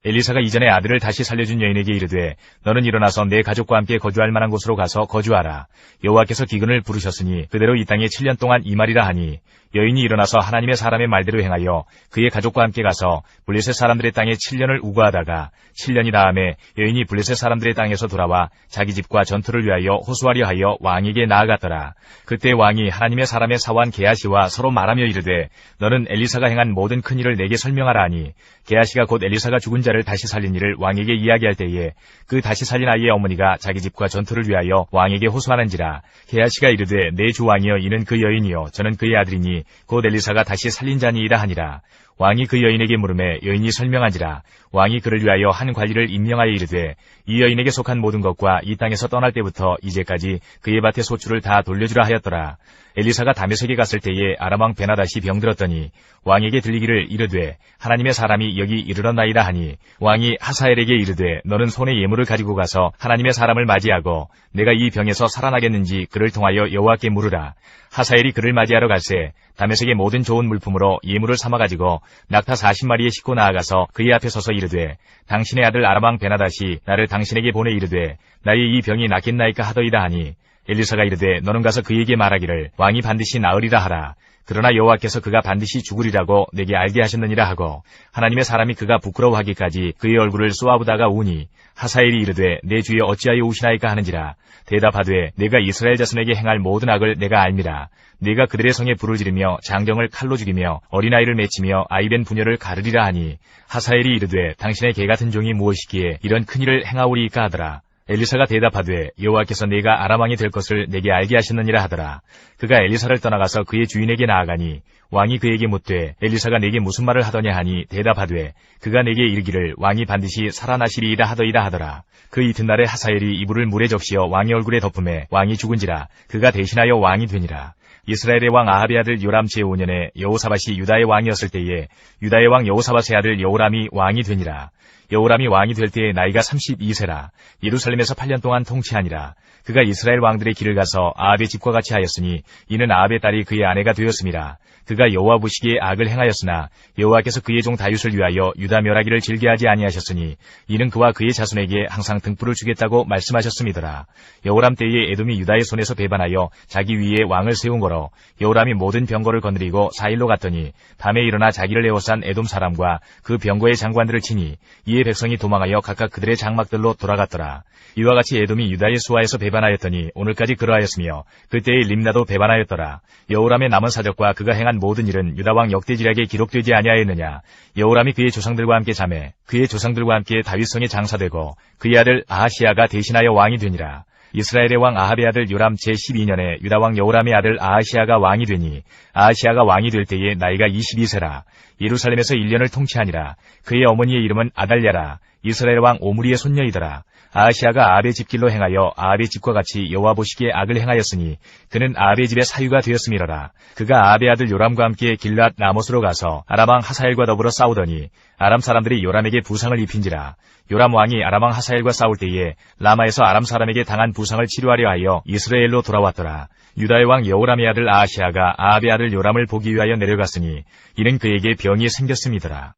엘리사가 이전에 아들을 다시 살려준 여인에게 이르되 너는 일어나서 내 가족과 함께 거주할 만한 곳으로 가서 거주하라. 여호와께서 기근을 부르셨으니 그대로 이 땅에 7년 동안 임하리라 하니 여인이 일어나서 하나님의 사람의 말대로 행하여 그의 가족과 함께 가서 블레셋 사람들의 땅에 7년을 우거하다가 7년이 다음에 여인이 블레셋 사람들의 땅에서 돌아와 자기 집과 전투를 위하여 호소하려 하여 왕에게 나아갔더라. 그때 왕이 하나님의 사람의 사환 게하시와 서로 말하며 이르되 너는 엘리사가 행한 모든 큰 일을 내게 설명하라 하니 게하시가 곧 엘리사가 죽은 자를 다시 살린 일을 왕에게 이야기할 때에 그 다시 살린 아이의 어머니가 자기 집과 전투를 위하여 왕에게 호소하는지라. 게하시가 이르되 내 주 왕이여 이는 그 여인이요 저는 그의 아들이니 곧 엘리사가 다시 살린 자니이다 하니라. 왕이 그 여인에게 물음에 여인이 설명한지라. 왕이 그를 위하여 한 관리를 임명하여 이르되 이 여인에게 속한 모든 것과 이 땅에서 떠날 때부터 이제까지 그의 밭의 소출을 다 돌려주라 하였더라. 엘리사가 다메섹에 갔을 때에 아람 왕 베나닷이 병들었더니 왕에게 들리기를 이르되 하나님의 사람이 여기 이르렀나이다 하니 왕이 하사엘에게 이르되 너는 손에 예물을 가지고 가서 하나님의 사람을 맞이하고 내가 이 병에서 살아나겠는지 그를 통하여 여호와께 물으라. 하사엘이 그를 맞이하러 갈새 다메섹의 모든 좋은 물품으로 예물을 삼아가지고 낙타 40마리에 싣고 나아가서 그의 앞에 서서 이르되 당신의 아들 아람 왕 베나닷이 나를 당신에게 보내 이르되 나의 이 병이 낫겠나이까 하더이다 하니 엘리사가 이르되 너는 가서 그에게 말하기를 왕이 반드시 나으리라 하라. 그러나 여호와께서 그가 반드시 죽으리라고 내게 알게 하셨느니라 하고 하나님의 사람이 그가 부끄러워하기까지 그의 얼굴을 쏘아보다가 우니 하사엘이 이르되 내 주여 어찌하여 우시나이까 하는지라. 대답하되 내가 이스라엘 자손에게 행할 모든 악을 내가 알미라. 내가 그들의 성에 불을 지르며 장정을 칼로 죽이며 어린아이를 맺히며 아이벤 부녀를 가르리라 하니 하사엘이 이르되 당신의 개같은 종이 무엇이기에 이런 큰일을 행하오리이까 하더라. 엘리사가 대답하되 여호와께서 내가 아람 왕이 될 것을 내게 알게 하셨느니라 하더라. 그가 엘리사를 떠나가서 그의 주인에게 나아가니 왕이 그에게 묻되 엘리사가 내게 무슨 말을 하더냐 하니 대답하되 그가 내게 이르기를 왕이 반드시 살아나시리이다 하더이다 하더라. 그 이튿날에 하사엘이 이불을 물에 적시어 왕의 얼굴에 덮음에 왕이 죽은지라. 그가 대신하여 왕이 되니라. 이스라엘의 왕 아합의 아들 요람 제5년에 여호사밧이 유다의 왕이었을 때에 유다의 왕 여호사밧의 아들 여호람이 왕이 되니라. 여호람이 왕이 될 때에 나이가 32세라. 예루살렘에서 8년 동안 통치하니라. 그가 이스라엘 왕들의 길을 가서 아합의 집과 같이 하였으니 이는 아합의 딸이 그의 아내가 되었음이라. 그가 여호와 보시기에 악을 행하였으나 여호와께서 그의 종 다윗을 위하여 유다 멸하기를 즐겨하지 아니하셨으니 이는 그와 그의 자손에게 항상 등불을 주겠다고 말씀하셨음이더라. 여호람 때에 에돔이 유다의 손에서 배반하여 자기 위에 왕을 세운 거로 여호람이 모든 병거를 거느리고 사일로 갔더니 밤에 일어나 자기를 에워싼 에돔 사람과 그 병거의 장관들을 치니 이에 백성이 도망하여 각각 그들의 장막들로 돌아갔더라. 이와 같이 에돔이 유다의 수하에서 배반하였더니 오늘까지 그러하였으며 그때의 림나도 배반하였더라. 여호람의 남은 사적과 그가 행한 모든 일은 유다 왕 역대지략에 기록되지 아니하였느냐. 여호람이 그의 조상들과 함께 자매 그의 조상들과 함께 다윗성에 장사되고 그의 아들 아하시야가 대신하여 왕이 되니라. 이스라엘의 왕 아합의 아들 요람 제12년에 유다 왕 여호람의 아들 아하시야가 왕이 되니 아하시야가 왕이 될 때에 나이가 22세라. 예루살렘에서 1년을 통치하니라. 그의 어머니의 이름은 아달랴라. 이스라엘 왕 오므리의 손녀이더라. 아하시야가 아합의 집길로 행하여 아합의 집과 같이 여호와 보시기에 악을 행하였으니 그는 아합의 집의 사유가 되었음이로라. 그가 아합의 아들 요람과 함께 길랏 라못으로 가서 아람 왕 하사엘과 더불어 싸우더니 아람 사람들이 요람에게 부상을 입힌지라. 요람 왕이 아람 왕 하사엘과 싸울 때에 라마에서 아람 사람에게 당한 부상을 치료하려 하여 이스라엘로 돌아왔더라. 유다의 왕 여호람의 아들 아하시야가 아합의 아들 요람을 보기 위하여 내려갔으니 이는 그에게 병이 생겼음이더라.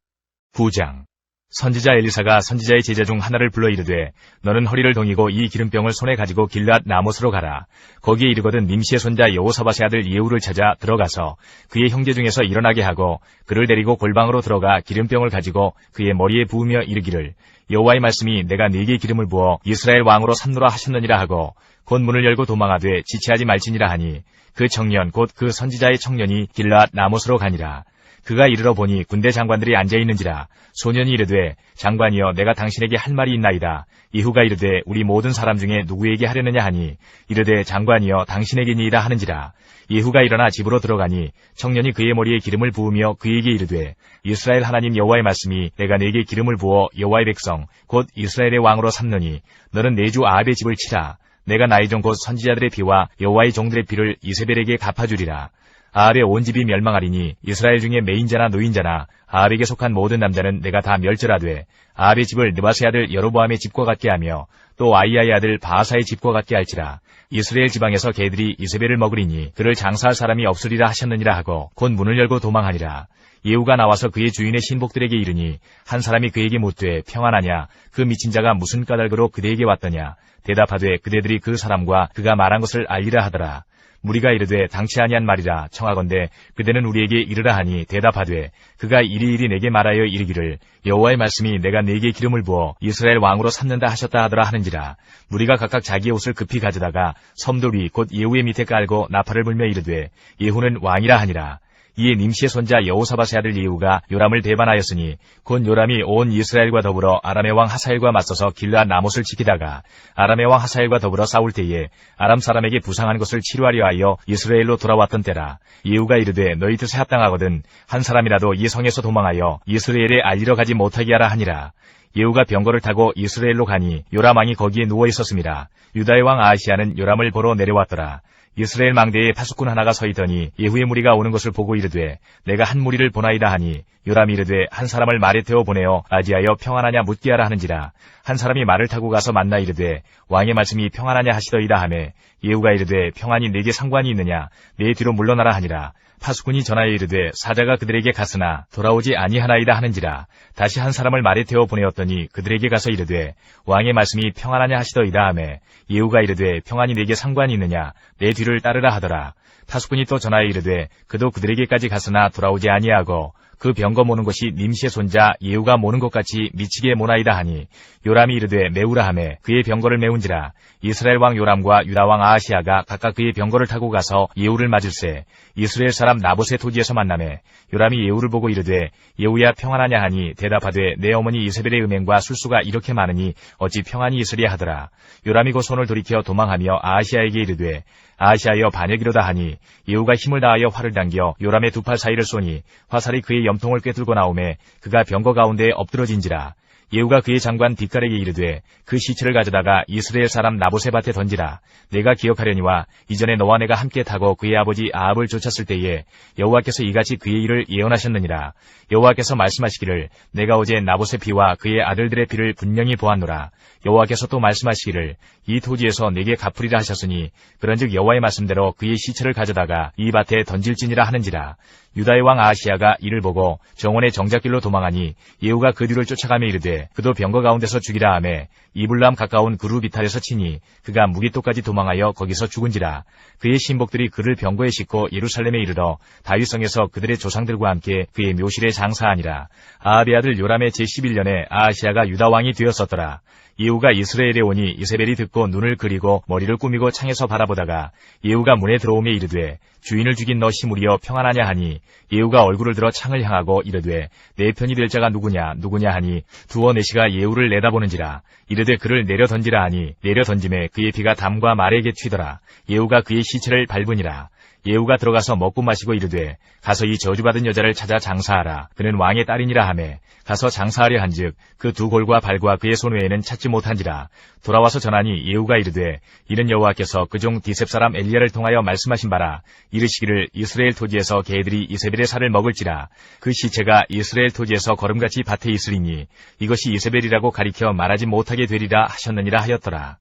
9장. 선지자 엘리사가 선지자의 제자 중 하나를 불러 이르되 너는 허리를 동이고 이 기름병을 손에 가지고 길랏 라못으로 가라. 거기에 이르거든 nim시의 손자 여호사밧의 아들 예후를 찾아 들어가서 그의 형제 중에서 일어나게 하고 그를 데리고 골방으로 들어가 기름병을 가지고 그의 머리에 부으며 이르기를 여호와의 말씀이 내가 네게 기름을 부어 이스라엘 왕으로 삼노라 하셨느니라 하고 곧 문을 열고 도망하되 지체하지 말지니라 하니 그 청년 곧 그 선지자의 청년이 길랏 라못으로 가니라. 그가 이르러 보니 군대 장관들이 앉아있는지라. 소년이 이르되 장관이여 내가 당신에게 할 말이 있나이다. 이후가 이르되 우리 모든 사람 중에 누구에게 하려느냐 하니 이르되 장관이여 당신에게니이다 하는지라. 이후가 일어나 집으로 들어가니 청년이 그의 머리에 기름을 부으며 그에게 이르되 이스라엘 하나님 여호와의 말씀이 내가 네게 기름을 부어 여호와의 백성 곧 이스라엘의 왕으로 삼느니 너는 내 주 아합의 집을 치라. 내가 나의 종 곧 선지자들의 피와 여호와의 종들의 피를 이세벨에게 갚아주리라. 아합의 온 집이 멸망하리니 이스라엘 중에 매인자나 노인자나 아합에게 속한 모든 남자는 내가 다 멸절하되 아합의 집을 느바스의 아들 여로보암의 집과 같게 하며 또 아이야의 아들 바하사의 집과 같게 할지라. 이스라엘 지방에서 개들이 이세벨을 먹으리니 그를 장사할 사람이 없으리라 하셨느니라 하고 곧 문을 열고 도망하니라. 예후가 나와서 그의 주인의 신복들에게 이르니 한 사람이 그에게 묻되 평안하냐. 그 미친 자가 무슨 까닭으로 그대에게 왔더냐. 대답하되 그대들이 그 사람과 그가 말한 것을 알리라 하더라. 무리가 이르되 당치 아니한 말이라. 청하건대 그대는 우리에게 이르라 하니 대답하되 그가 이리이리 내게 말하여 이르기를 여호와의 말씀이 내가 네게 기름을 부어 이스라엘 왕으로 삼는다 하셨다 하더라 하는지라. 무리가 각각 자기의 옷을 급히 가져다가 섬돌 위 곧 예후의 밑에 깔고 나팔을 불며 이르되 예후는 왕이라 하니라. 이에 님시의 손자 여호사밧의 아들 예후가 요람을 배반하였으니 곧 요람이 온 이스라엘과 더불어 아람의 왕 하사엘과 맞서서 길르앗 라못을 지키다가 아람의 왕 하사엘과 더불어 싸울 때에 아람 사람에게 부상한 것을 치료하려 하여 이스라엘로 돌아왔던 때라. 예후가 이르되 너희 뜻에 합당하거든 한 사람이라도 이 성에서 도망하여 이스라엘에 알리러 가지 못하게 하라 하니라. 예후가 병거를 타고 이스라엘로 가니 요람 왕이 거기에 누워 있었습니다. 유다의 왕 아하시야는 요람을 보러 내려왔더라. 이스라엘 망대에 파수꾼 하나가 서 있더니 예후의 무리가 오는 것을 보고 이르되 내가 한 무리를 보나이다 하니 요람이 이르되 한 사람을 말에 태워 보내어 아지하여 평안하냐 묻게 하라 하는지라. 한 사람이 말을 타고 가서 만나 이르되 왕의 말씀이 평안하냐 하시더이다 하매 예후가 이르되 평안이 내게 상관이 있느냐 내 뒤로 물러나라 하니라. 파수꾼이 전하여 이르되 사자가 그들에게 갔으나 돌아오지 아니하나이다 하는지라. 다시 한 사람을 말에 태워 보내었더니 그들에게 가서 이르되 왕의 말씀이 평안하냐 하시더이다 하매 예후가 이르되 평안이 내게 상관이 있느냐 내 뒤를 따르라 하더라. 파수꾼이 또 전하여 이르되 그도 그들에게까지 갔으나 돌아오지 아니하고 그 병거 모는 것이 님시의 손자 예후가 모는 것 같이 미치게 모나이다 하니 요람이 이르되 메우라 하매 그의 병거를 메운지라. 이스라엘 왕 요람과 유다 왕 아하시야가 각각 그의 병거를 타고 가서 예후를 맞을세 이스라엘 사람 나봇의 토지에서 만나매 요람이 예후를 보고 이르되 예후야 평안하냐 하니 대답하되 내 어머니 이세벨의 음행과 술수가 이렇게 많으니 어찌 평안이 있으랴 하더라. 요람이 그 손을 돌이켜 도망하며 아하시야에게 이르되 아하시야여 반역이로다 하니 예후가 힘을 다하여 활을 당겨 요람의 두 팔 사이를 쏘니 화살이 그의 염통을 꿰뚫고 나오매 그가 병거 가운데에 엎드러진지라. 예후가 그의 장관 뒷갈에게 이르되 그 시체를 가져다가 이스라엘 사람 나봇의 밭에 던지라. 내가 기억하려니와 이전에 너와 내가 함께 타고 그의 아버지 아합을 쫓았을 때에 여호와께서 이같이 그의 일을 예언하셨느니라. 여호와께서 말씀하시기를 내가 어제 나봇의 피와 그의 아들들의 피를 분명히 보았노라. 여호와께서 또 말씀하시기를 이 토지에서 내게 갚으리라 하셨으니 그런즉 여호와의 말씀대로 그의 시체를 가져다가 이 밭에 던질지니라 하는지라. 유다의 왕 아하시야가 이를 보고 정원의 정작길로 도망하니 예후가 그 뒤를 쫓아가며 이르되 그도 병거 가운데서 죽이라 하매 이블람 가까운 그루 비탈에서 치니 그가 무기토까지 도망하여 거기서 죽은지라. 그의 신복들이 그를 병거에 싣고 예루살렘에 이르러 다윗성에서 그들의 조상들과 함께 그의 묘실에 장사하니라. 아합의 아들 요람의 제11년에 아하시야가 유다 왕이 되었었더라. 예후가 이스라엘에 오니 이세벨이 듣고 눈을 그리고 머리를 꾸미고 창에서 바라보다가 예후가 문에 들어오며 이르되 주인을 죽인 너 시므리여 평안하냐 하니 예후가 얼굴을 들어 창을 향하고 이르되 내 편이 될 자가 누구냐 하니 두어 내시가 예후를 내다보는지라. 이르되 그를 내려 던지라 하니 내려 던짐에 그의 피가 담과 말에게 튀더라. 예후가 그의 시체를 밟으니라. 예후가 들어가서 먹고 마시고 이르되 가서 이 저주받은 여자를 찾아 장사하라. 그는 왕의 딸이니라 하매 가서 장사하려 한즉 그 두 골과 발과 그의 손 외에는 찾지 못한지라. 돌아와서 전하니 예후가 이르되 이는 여호와께서 그종 디셉 사람 엘리야를 통하여 말씀하신 바라. 이르시기를 이스라엘 토지에서 개들이 이세벨의 살을 먹을지라. 그 시체가 이스라엘 토지에서 거름같이 밭에 있으리니 이것이 이세벨이라고 가리켜 말하지 못하게 되리라 하셨느니라 하였더라.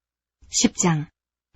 10장.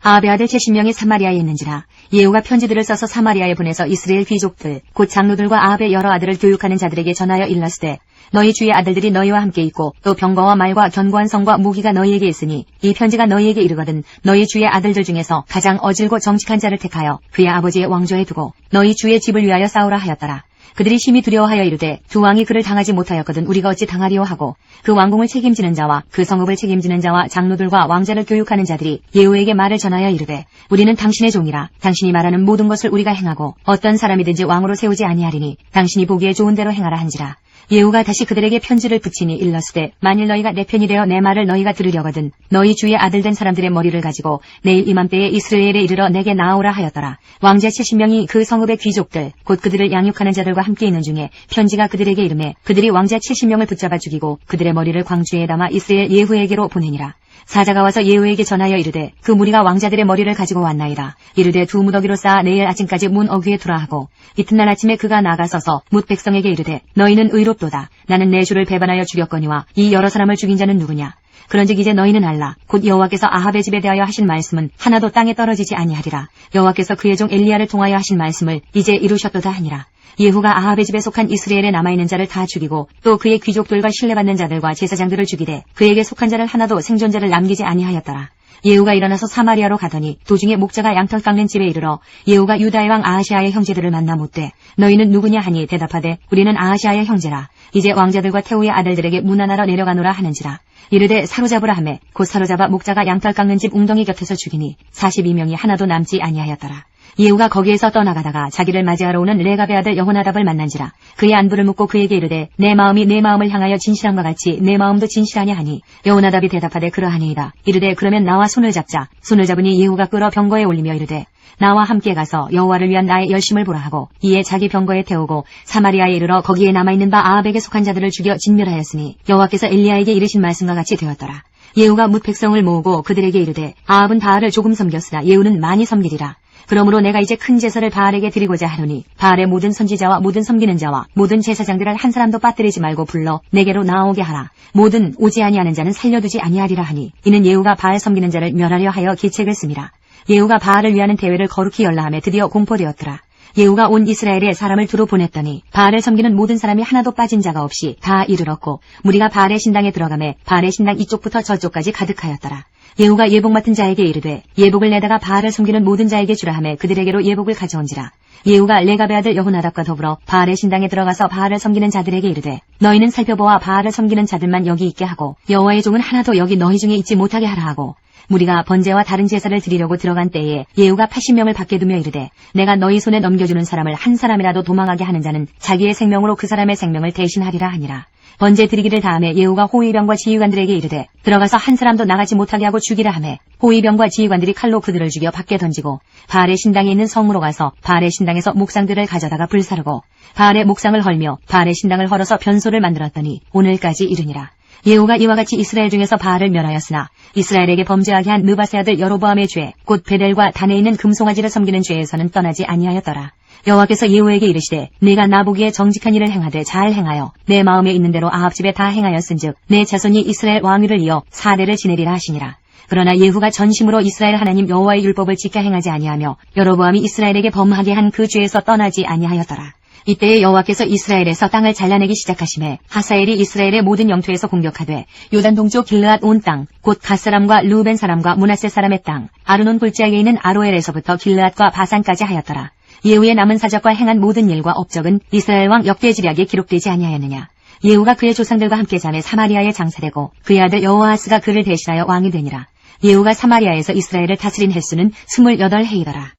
아합의 아들 제10명이 사마리아에 있는지라. 예후가 편지들을 써서 사마리아에 보내서 이스라엘 귀족들 곧 장로들과 아합의 여러 아들을 교육하는 자들에게 전하여 일렀으되 너희 주의 아들들이 너희와 함께 있고 또 병거와 말과 견고한 성과 무기가 너희에게 있으니 이 편지가 너희에게 이르거든 너희 주의 아들들 중에서 가장 어질고 정직한 자를 택하여 그의 아버지의 왕조에 두고 너희 주의 집을 위하여 싸우라 하였더라. 그들이 심히 두려워하여 이르되 두 왕이 그를 당하지 못하였거든 우리가 어찌 당하리요 하고 그 왕궁을 책임지는 자와 그 성읍을 책임지는 자와 장로들과 왕자를 교육하는 자들이 예후에게 말을 전하여 이르되 우리는 당신의 종이라 당신이 말하는 모든 것을 우리가 행하고 어떤 사람이든지 왕으로 세우지 아니하리니 당신이 보기에 좋은 대로 행하라 한지라. 예후가 다시 그들에게 편지를 붙이니 일렀으되 만일 너희가 내 편이 되어 내 말을 너희가 들으려거든 너희 주의 아들 된 사람들의 머리를 가지고 내일 이맘때에 이스라엘에 이르러 내게 나오라 하였더라. 왕자 70명이 그 성읍의 귀족들 곧 그들을 양육하는 자들과 함께 있는 중에 편지가 그들에게 이르매 그들이 왕자 70명을 붙잡아 죽이고 그들의 머리를 광주에 담아 이스라엘 예후에게로 보내니라. 사자가 와서 예후에게 전하여 이르되 그 무리가 왕자들의 머리를 가지고 왔나이다. 이르되 두 무더기로 쌓아 내일 아침까지 문 어귀에 두라 하고 이튿날 아침에 그가 나가서서 뭇 백성에게 이르되 너희는 의롭도다. 나는 내 주를 배반하여 죽였거니와 이 여러 사람을 죽인 자는 누구냐. 그런즉 이제 너희는 알라. 곧 여호와께서 아합의 집에 대하여 하신 말씀은 하나도 땅에 떨어지지 아니하리라. 여호와께서 그의 종 엘리야를 통하여 하신 말씀을 이제 이루셨도다 하니라. 예후가 아합의 집에 속한 이스라엘에 남아있는 자를 다 죽이고 또 그의 귀족들과 신뢰받는 자들과 제사장들을 죽이되 그에게 속한 자를 하나도 생존자를 남기지 아니하였더라. 예후가 일어나서 사마리아로 가더니 도중에 목자가 양털 깎는 집에 이르러 예후가 유다의 왕 아하시아의 형제들을 만나 묻되 너희는 누구냐 하니 대답하되 우리는 아하시아의 형제라. 이제 왕자들과 태후의 아들들에게 문안하러 내려가노라 하는지라. 이르되 사로잡으라 하매 곧 사로잡아 목자가 양털 깎는 집 웅덩이 곁에서 죽이니 42명이 하나도 남지 아니하였더라. 예후가 거기에서 떠나가다가 자기를 맞이하러 오는 레갑의 아들 여호나답을 만난지라. 그의 안부를 묻고 그에게 이르되 내 마음이 내 마음을 향하여 진실함과 같이 내 마음도 진실하냐 하니 여호나답이 대답하되 그러하니이다. 이르되 그러면 나와 손을 잡자. 손을 잡으니 예후가 끌어 병거에 올리며 이르되 나와 함께 가서 여호와를 위한 나의 열심을 보라 하고 이에 자기 병거에 태우고 사마리아에 이르러 거기에 남아있는 바 아합에게 속한 자들을 죽여 진멸하였으니 여호와께서 엘리야에게 이르신 말씀과 같이 되었더라. 예후가 뭇 백성을 모으고 그들에게 이르되 아합은 바알을 조금 섬겼으나 예후는 많이 섬기리라. 그러므로 내가 이제 큰 제사를 바알에게 드리고자 하노니 바알의 모든 선지자와 모든 섬기는 자와 모든 제사장들을 한 사람도 빠뜨리지 말고 불러 내게로 나오게 하라. 모든 오지 아니하는 자는 살려두지 아니하리라 하니 이는 예후가 바알 섬기는 자를 멸하려 하여 계책을 씁니다. 예후가 바알을 위하는 대회를 거룩히 열라하며 드디어 공포되었더라. 예후가 온 이스라엘에 사람을 두루 보냈더니 바알을 섬기는 모든 사람이 하나도 빠진 자가 없이 다 이르렀고 무리가 바알의 신당에 들어가매 바알의 신당 이쪽부터 저쪽까지 가득하였더라. 예후가 예복 맡은 자에게 이르되 예복을 내다가 바알을 섬기는 모든 자에게 주라 하매 그들에게로 예복을 가져온지라. 예후가 레갑의 아들 여호나답과 더불어 바알의 신당에 들어가서 바알을 섬기는 자들에게 이르되 너희는 살펴보아 바알을 섬기는 자들만 여기 있게 하고 여호와의 종은 하나도 여기 너희 중에 있지 못하게 하라 하고 무리가 번제와 다른 제사를 드리려고 들어간 때에 예후가 80명을 밖에 두며 이르되 내가 너희 손에 넘겨주는 사람을 한 사람이라도 도망하게 하는 자는 자기의 생명으로 그 사람의 생명을 대신하리라 하니라. 번제 드리기를 다음에 예후가 호위병과 지휘관들에게 이르되 들어가서 한 사람도 나가지 못하게 하고 죽이라 하매 호위병과 지휘관들이 칼로 그들을 죽여 밖에 던지고 바알의 신당에 있는 성으로 가서 바알의 신당에서 목상들을 가져다가 불사르고 바알의 목상을 헐며 바알의 신당을 헐어서 변소를 만들었더니 오늘까지 이르니라. 예후가 이와 같이 이스라엘 중에서 바알을 멸하였으나 이스라엘에게 범죄하게 한 느바세 아들 여로보암의 죄 곧 베델과 단에 있는 금송아지를 섬기는 죄에서는 떠나지 아니하였더라. 여호와께서 예후에게 이르시되 네가 나보기에 정직한 일을 행하되 잘 행하여 내 마음에 있는 대로 아합 집에 다 행하였은즉 내 자손이 이스라엘 왕위를 이어 4대를 지내리라 하시니라. 그러나 예후가 전심으로 이스라엘 하나님 여호와의 율법을 지켜 행하지 아니하며 여로보암이 이스라엘에게 범하게 한 그 죄에서 떠나지 아니하였더라. 이때에 여호와께서 이스라엘에서 땅을 잘라내기 시작하심에 하사엘이 이스라엘의 모든 영토에서 공격하되 요단 동쪽 길르앗 온 땅 곧 갓사람과 르우벤 사람과 므낫세 사람의 땅 아르논 골짜기에 있는 아로엘에서부터 길르앗과 바산까지 하였더라. 예후의 남은 사적과 행한 모든 일과 업적은 이스라엘 왕 역대지략에 기록되지 아니하였느냐. 예후가 그의 조상들과 함께 잠에 사마리아에 장사되고 그의 아들 여호아스가 그를 대신하여 왕이 되니라. 예후가 사마리아에서 이스라엘을 다스린 횟수는 28해이더라.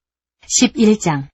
11장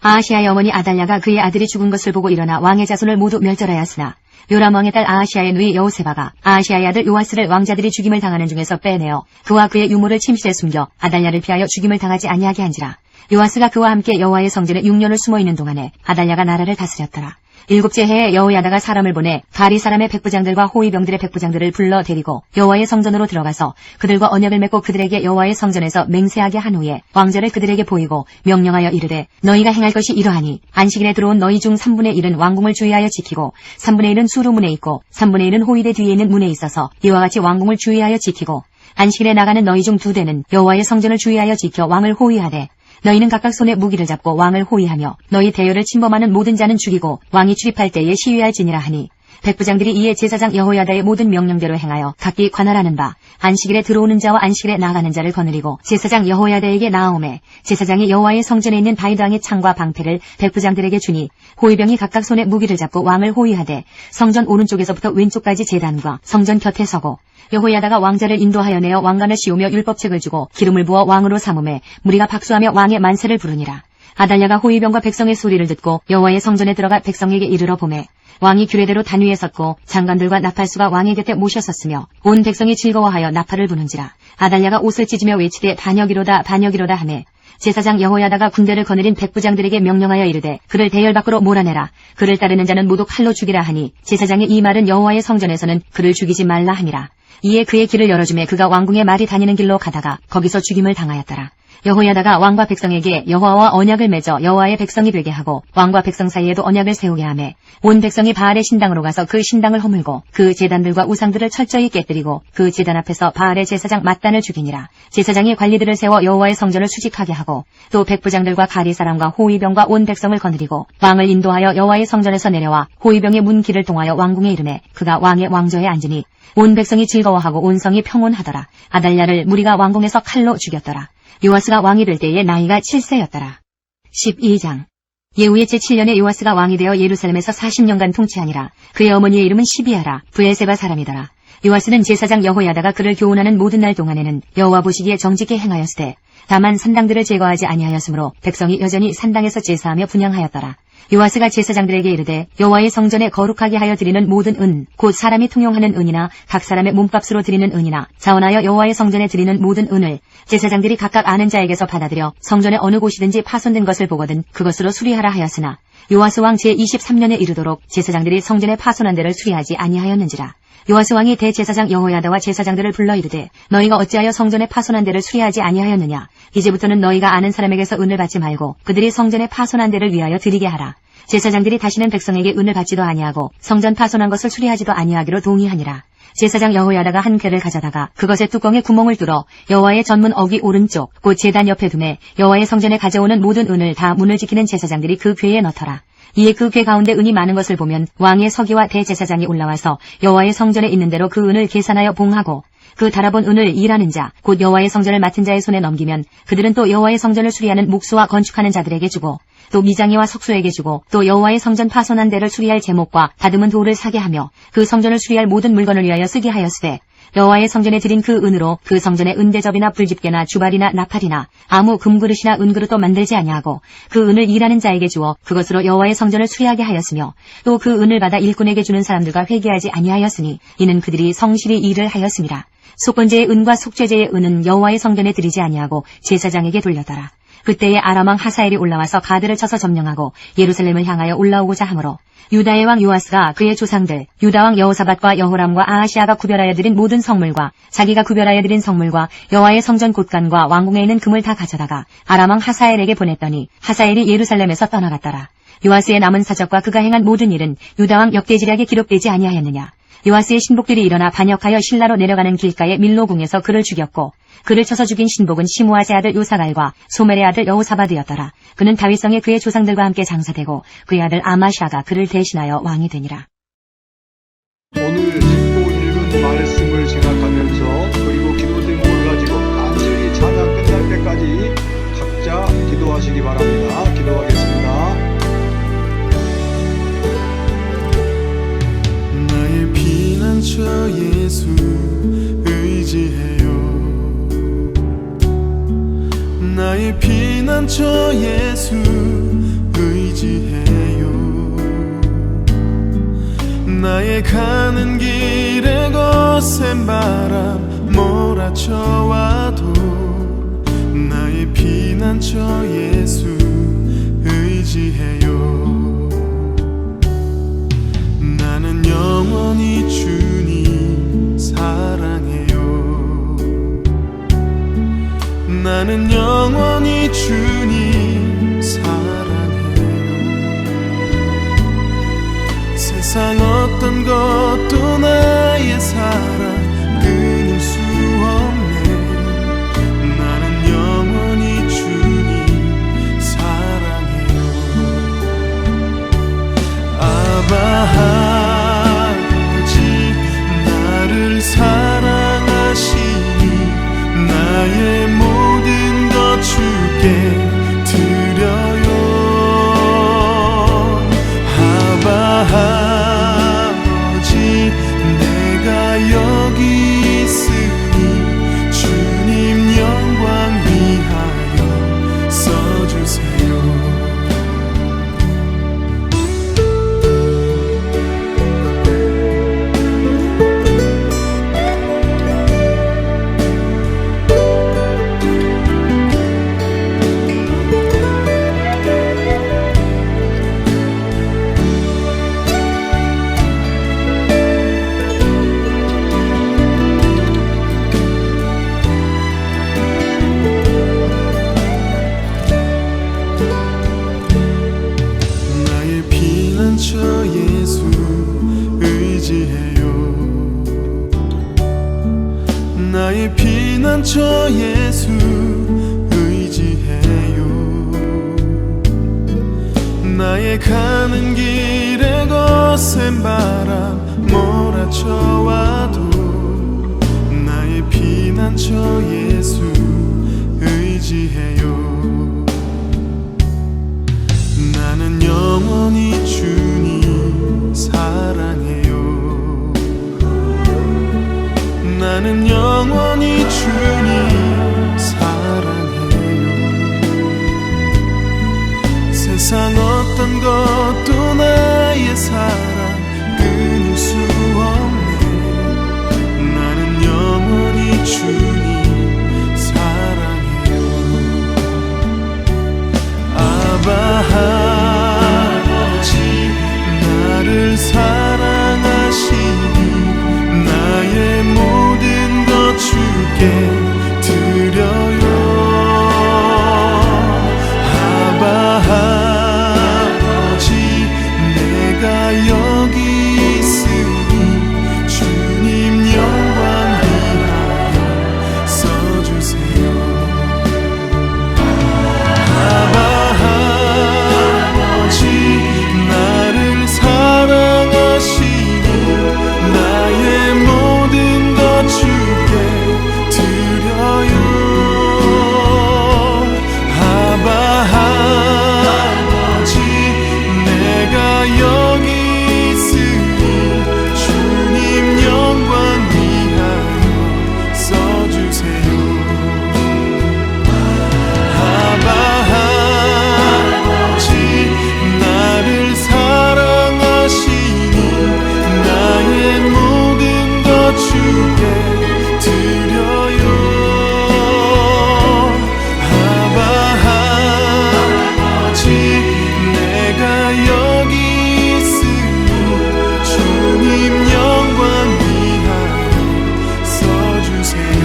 아하시아의 어머니 아달랴가 그의 아들이 죽은 것을 보고 일어나 왕의 자손을 모두 멸절하였으나 요람 왕의 딸 아하시아의 누이 여호세바가 아하시아의 아들 요아스를 왕자들이 죽임을 당하는 중에서 빼내어 그와 그의 유모를 침실에 숨겨 아달랴를 피하여 죽임을 당하지 아니하게 한지라. 요아스가 그와 함께 여호와의 성전에 6년을 숨어있는 동안에 아달랴가 나라를 다스렸더라. 7째 해에 여호야다가 사람을 보내 가리 사람의 백부장들과 호위병들의 백부장들을 불러 데리고 여호와의 성전으로 들어가서 그들과 언약을 맺고 그들에게 여호와의 성전에서 맹세하게 한 후에 왕자를 그들에게 보이고 명령하여 이르되 너희가 행할 것이 이러하니 안식일에 들어온 너희 중 3분의 1은 왕궁을 주의하여 지키고 3분의 1은 수루문에 있고 3분의 1은 호위대 뒤에 있는 문에 있어서 이와 같이 왕궁을 주의하여 지키고 안식일에 나가는 너희 중 2대는 여호와의 성전을 주의하여 지켜 왕을 호위하되 너희는 각각 손에 무기를 잡고 왕을 호위하며 너희 대열을 침범하는 모든 자는 죽이고 왕이 출입할 때에 시위할지니라 하니 백부장들이 이에 제사장 여호야다의 모든 명령대로 행하여 각기 관할하는 바 안식일에 들어오는 자와 안식일에 나가는 자를 거느리고 제사장 여호야다에게 나아오매 제사장이 여호와의 성전에 있는 다윗 왕의 창과 방패를 백부장들에게 주니 호위병이 각각 손에 무기를 잡고 왕을 호위하되 성전 오른쪽에서부터 왼쪽까지 제단과 성전 곁에 서고 여호야다가 왕자를 인도하여 내어 왕관을 씌우며 율법책을 주고 기름을 부어 왕으로 삼음에 무리가 박수하며 왕의 만세를 부르니라. 아달랴가 호위병과 백성의 소리를 듣고 여호와의 성전에 들어가 백성에게 이르러 보매 왕이 규례대로 단 위에 섰고 장관들과 나팔수가 왕의 곁에 모셨었으며 온 백성이 즐거워하여 나팔을 부는지라. 아달랴가 옷을 찢으며 외치되 반역이로다 반역이로다 하매 제사장 여호야다가 군대를 거느린 백부장들에게 명령하여 이르되 그를 대열 밖으로 몰아내라. 그를 따르는 자는 모두 칼로 죽이라 하니 제사장의 이 말은 여호와의 성전에서는 그를 죽이지 말라 하니라. 이에 그의 길을 열어주매 그가 왕궁에 말이 다니는 길로 가다가 거기서 죽임을 당하였더라. 여호야다가 왕과 백성에게 여호와와 언약을 맺어 여호와의 백성이 되게 하고 왕과 백성 사이에도 언약을 세우게 하매 온 백성이 바알의 신당으로 가서 그 신당을 허물고 그 제단들과 우상들을 철저히 깨뜨리고 그 제단 앞에서 바알의 제사장 맏단을 죽이니라. 제사장이 관리들을 세워 여호와의 성전을 수직하게 하고 또 백부장들과 가리 사람과 호위병과 온 백성을 거느리고 왕을 인도하여 여호와의 성전에서 내려와 호위병의 문 길을 통하여 왕궁에 이르매 그가 왕의 왕좌에 앉으니 온 백성이 즐거워하고 온 성이 평온하더라. 아달랴를 무리가 왕궁에서 칼로 죽였더라. 요아스가 왕이 될 때에 나이가 7세였더라. 12장 예후의 제7년에 요아스가 왕이 되어 예루살렘에서 40년간 통치하니라. 그의 어머니의 이름은 시비아라. 브엘세바 사람이더라. 요아스는 제사장 여호야다가 그를 교훈하는 모든 날 동안에는 여호와 보시기에 정직히 행하였으되 다만 산당들을 제거하지 아니하였으므로 백성이 여전히 산당에서 제사하며 분향하였더라. 요아스가 제사장들에게 이르되 여호와의 성전에 거룩하게 하여 드리는 모든 은 곧 사람이 통용하는 은이나 각 사람의 몸값으로 드리는 은이나 자원하여 여호와의 성전에 드리는 모든 은을 제사장들이 각각 아는 자에게서 받아들여 성전의 어느 곳이든지 파손된 것을 보거든 그것으로 수리하라 하였으나 요아스 왕 제23년에 이르도록 제사장들이 성전에 파손한 데를 수리하지 아니하였는지라. 요아스 왕이 대제사장 여호야다와 제사장들을 불러 이르되 너희가 어찌하여 성전에 파손한 데를 수리하지 아니하였느냐. 이제부터는 너희가 아는 사람에게서 은을 받지 말고 그들이 성전에 파손한 데를 위하여 드리게 하라. 제사장들이 다시는 백성에게 은을 받지도 아니하고 성전 파손한 것을 수리하지도 아니하기로 동의하니라. 제사장 여호야다가 한 궤를 가져다가 그것의 뚜껑에 구멍을 뚫어 여호와의 전문 어귀 오른쪽 곧 제단 옆에 두매 여호와의 성전에 가져오는 모든 은을 다 문을 지키는 제사장들이 그 궤에 넣더라. 이에 그 궤 가운데 은이 많은 것을 보면 왕의 서기와 대제사장이 올라와서 여호와의 성전에 있는 대로 그 은을 계산하여 봉하고 그 달아본 은을 일하는 자 곧 여호와의 성전을 맡은 자의 손에 넘기면 그들은 또 여호와의 성전을 수리하는 목수와 건축하는 자들에게 주고 또 미장이와 석수에게 주고 또 여호와의 성전 파손한 데를 수리할 제목과 다듬은 돌을 사게 하며 그 성전을 수리할 모든 물건을 위하여 쓰게 하였으되 여호와의 성전에 드린 그 은으로 그 성전에 은대접이나 불집게나 주발이나 나팔이나 아무 금그릇이나 은그릇도 만들지 아니하고 그 은을 일하는 자에게 주어 그것으로 여호와의 성전을 수리하게 하였으며 또 그 은을 받아 일꾼에게 주는 사람들과 회개하지 아니하였으니 이는 그들이 성실히 일을 하였습니다. 속건제의 은과 속죄제의 은은 여호와의 성전에 드리지 아니하고 제사장에게 돌렸더라. 그때에 아람 왕 하사엘이 올라와서 가드를 쳐서 점령하고 예루살렘을 향하여 올라오고자 하므로 유다의 왕 요아스가 그의 조상들 유다 왕 여호사밧과 여호람과 아하시아가 구별하여 드린 모든 성물과 자기가 구별하여 드린 성물과 여호와의 성전 곳간과 왕궁에 있는 금을 다 가져다가 아람 왕 하사엘에게 보냈더니 하사엘이 예루살렘에서 떠나갔더라. 요아스의 남은 사적과 그가 행한 모든 일은 유다 왕 역대지략에 기록되지 아니하였느냐. 요아스의 신복들이 일어나 반역하여 신라로 내려가는 길가의 밀로궁에서 그를 죽였고 그를 쳐서 죽인 신복은 시므아의 아들 요사갈과 소멜의 아들 여호사밧이었더라. 그는 다윗성에 그의 조상들과 함께 장사되고 그의 아들 아마샤가 그를 대신하여 왕이 되니라. 오늘 듣고 읽은 말씀을 생각하면서 그리고 기도 제목을 가지고 간절히 찬양 끝날 때까지 각자 기도하시기 바랍니다. 기도하겠습니다. 나의 피난처 예수 의지해요. 나의 피난처 예수 의지해요. 나의 가는 길에 거센 바람 몰아쳐와도 나의 피난처 예수 의지해요. 나는 영원히 주님 사랑해요. 나는 영원히 주님 사랑해요. 세상 어떤 것도 나의 사랑 끊을 수 없네. 나는 영원히 주님 사랑해요. 아바 나를 사랑하시니 나의 모든 것 주께 드려요. 아버지 내가 여기 있으니 주님 영광 위하여 써주세요. 나의 피난처 예수 의지해요. 나의 가는 길에 거센 바람 몰아쳐와도 나의 피난처 예수 의지해요. 나는 영원히 주님 사랑해요. 나는 영원히 주님 사랑해요. 세상 어떤 것도 나의 사랑 끊을 수 없네. 나는 영원히 주님 사랑해요. 아바 아버지 나를 사랑하시니 나의 모든 것 주께 드려요. 아바 아버지 내가 여기 있으니 주님 영광 위하여 써주세요. 아바 아버지 나를 사랑하시니 나의 모든 것 주께 드려요. 아바 아버지 내가 여기 있으니 주님 영광 위하여 써주세요. 아바 아버지 나를 사랑하시니 나의 모든 것 주께 드려요. 아바 아버지 내가 여기 있으니 주님 영광 위하여 써주세요.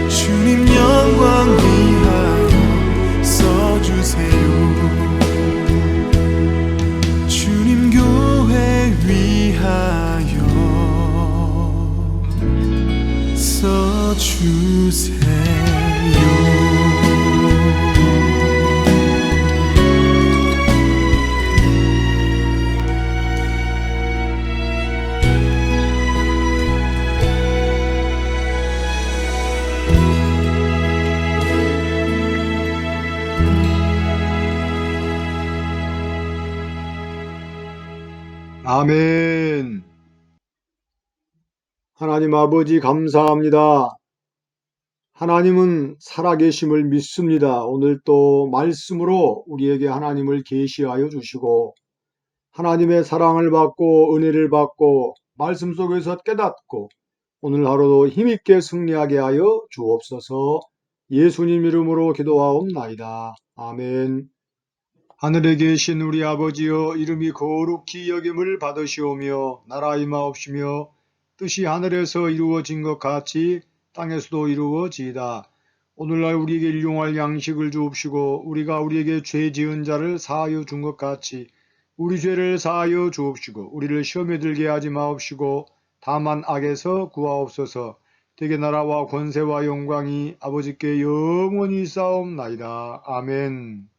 주님 영광 위하여 써주세요. 주님 교회 위하여 써주세요. 아멘. 하나님 아버지 감사합니다. 하나님은 살아계심을 믿습니다. 오늘 또 말씀으로 우리에게 하나님을 계시하여 주시고 하나님의 사랑을 받고 은혜를 받고 말씀 속에서 깨닫고 오늘 하루도 힘있게 승리하게 하여 주옵소서. 예수님 이름으로 기도하옵나이다. 아멘. 하늘에 계신 우리 아버지여, 이름이 거룩히 여김을 받으시오며 나라 임하옵시며 뜻이 하늘에서 이루어진 것 같이 땅에서도 이루어지이다. 오늘날 우리에게 일용할 양식을 주옵시고 우리가 우리에게 죄 지은 자를 사하여 준 것 같이 우리 죄를 사하여 주옵시고 우리를 시험에 들게 하지 마옵시고 다만 악에서 구하옵소서. 대개 나라와 권세와 영광이 아버지께 영원히 있사옵나이다. 아멘.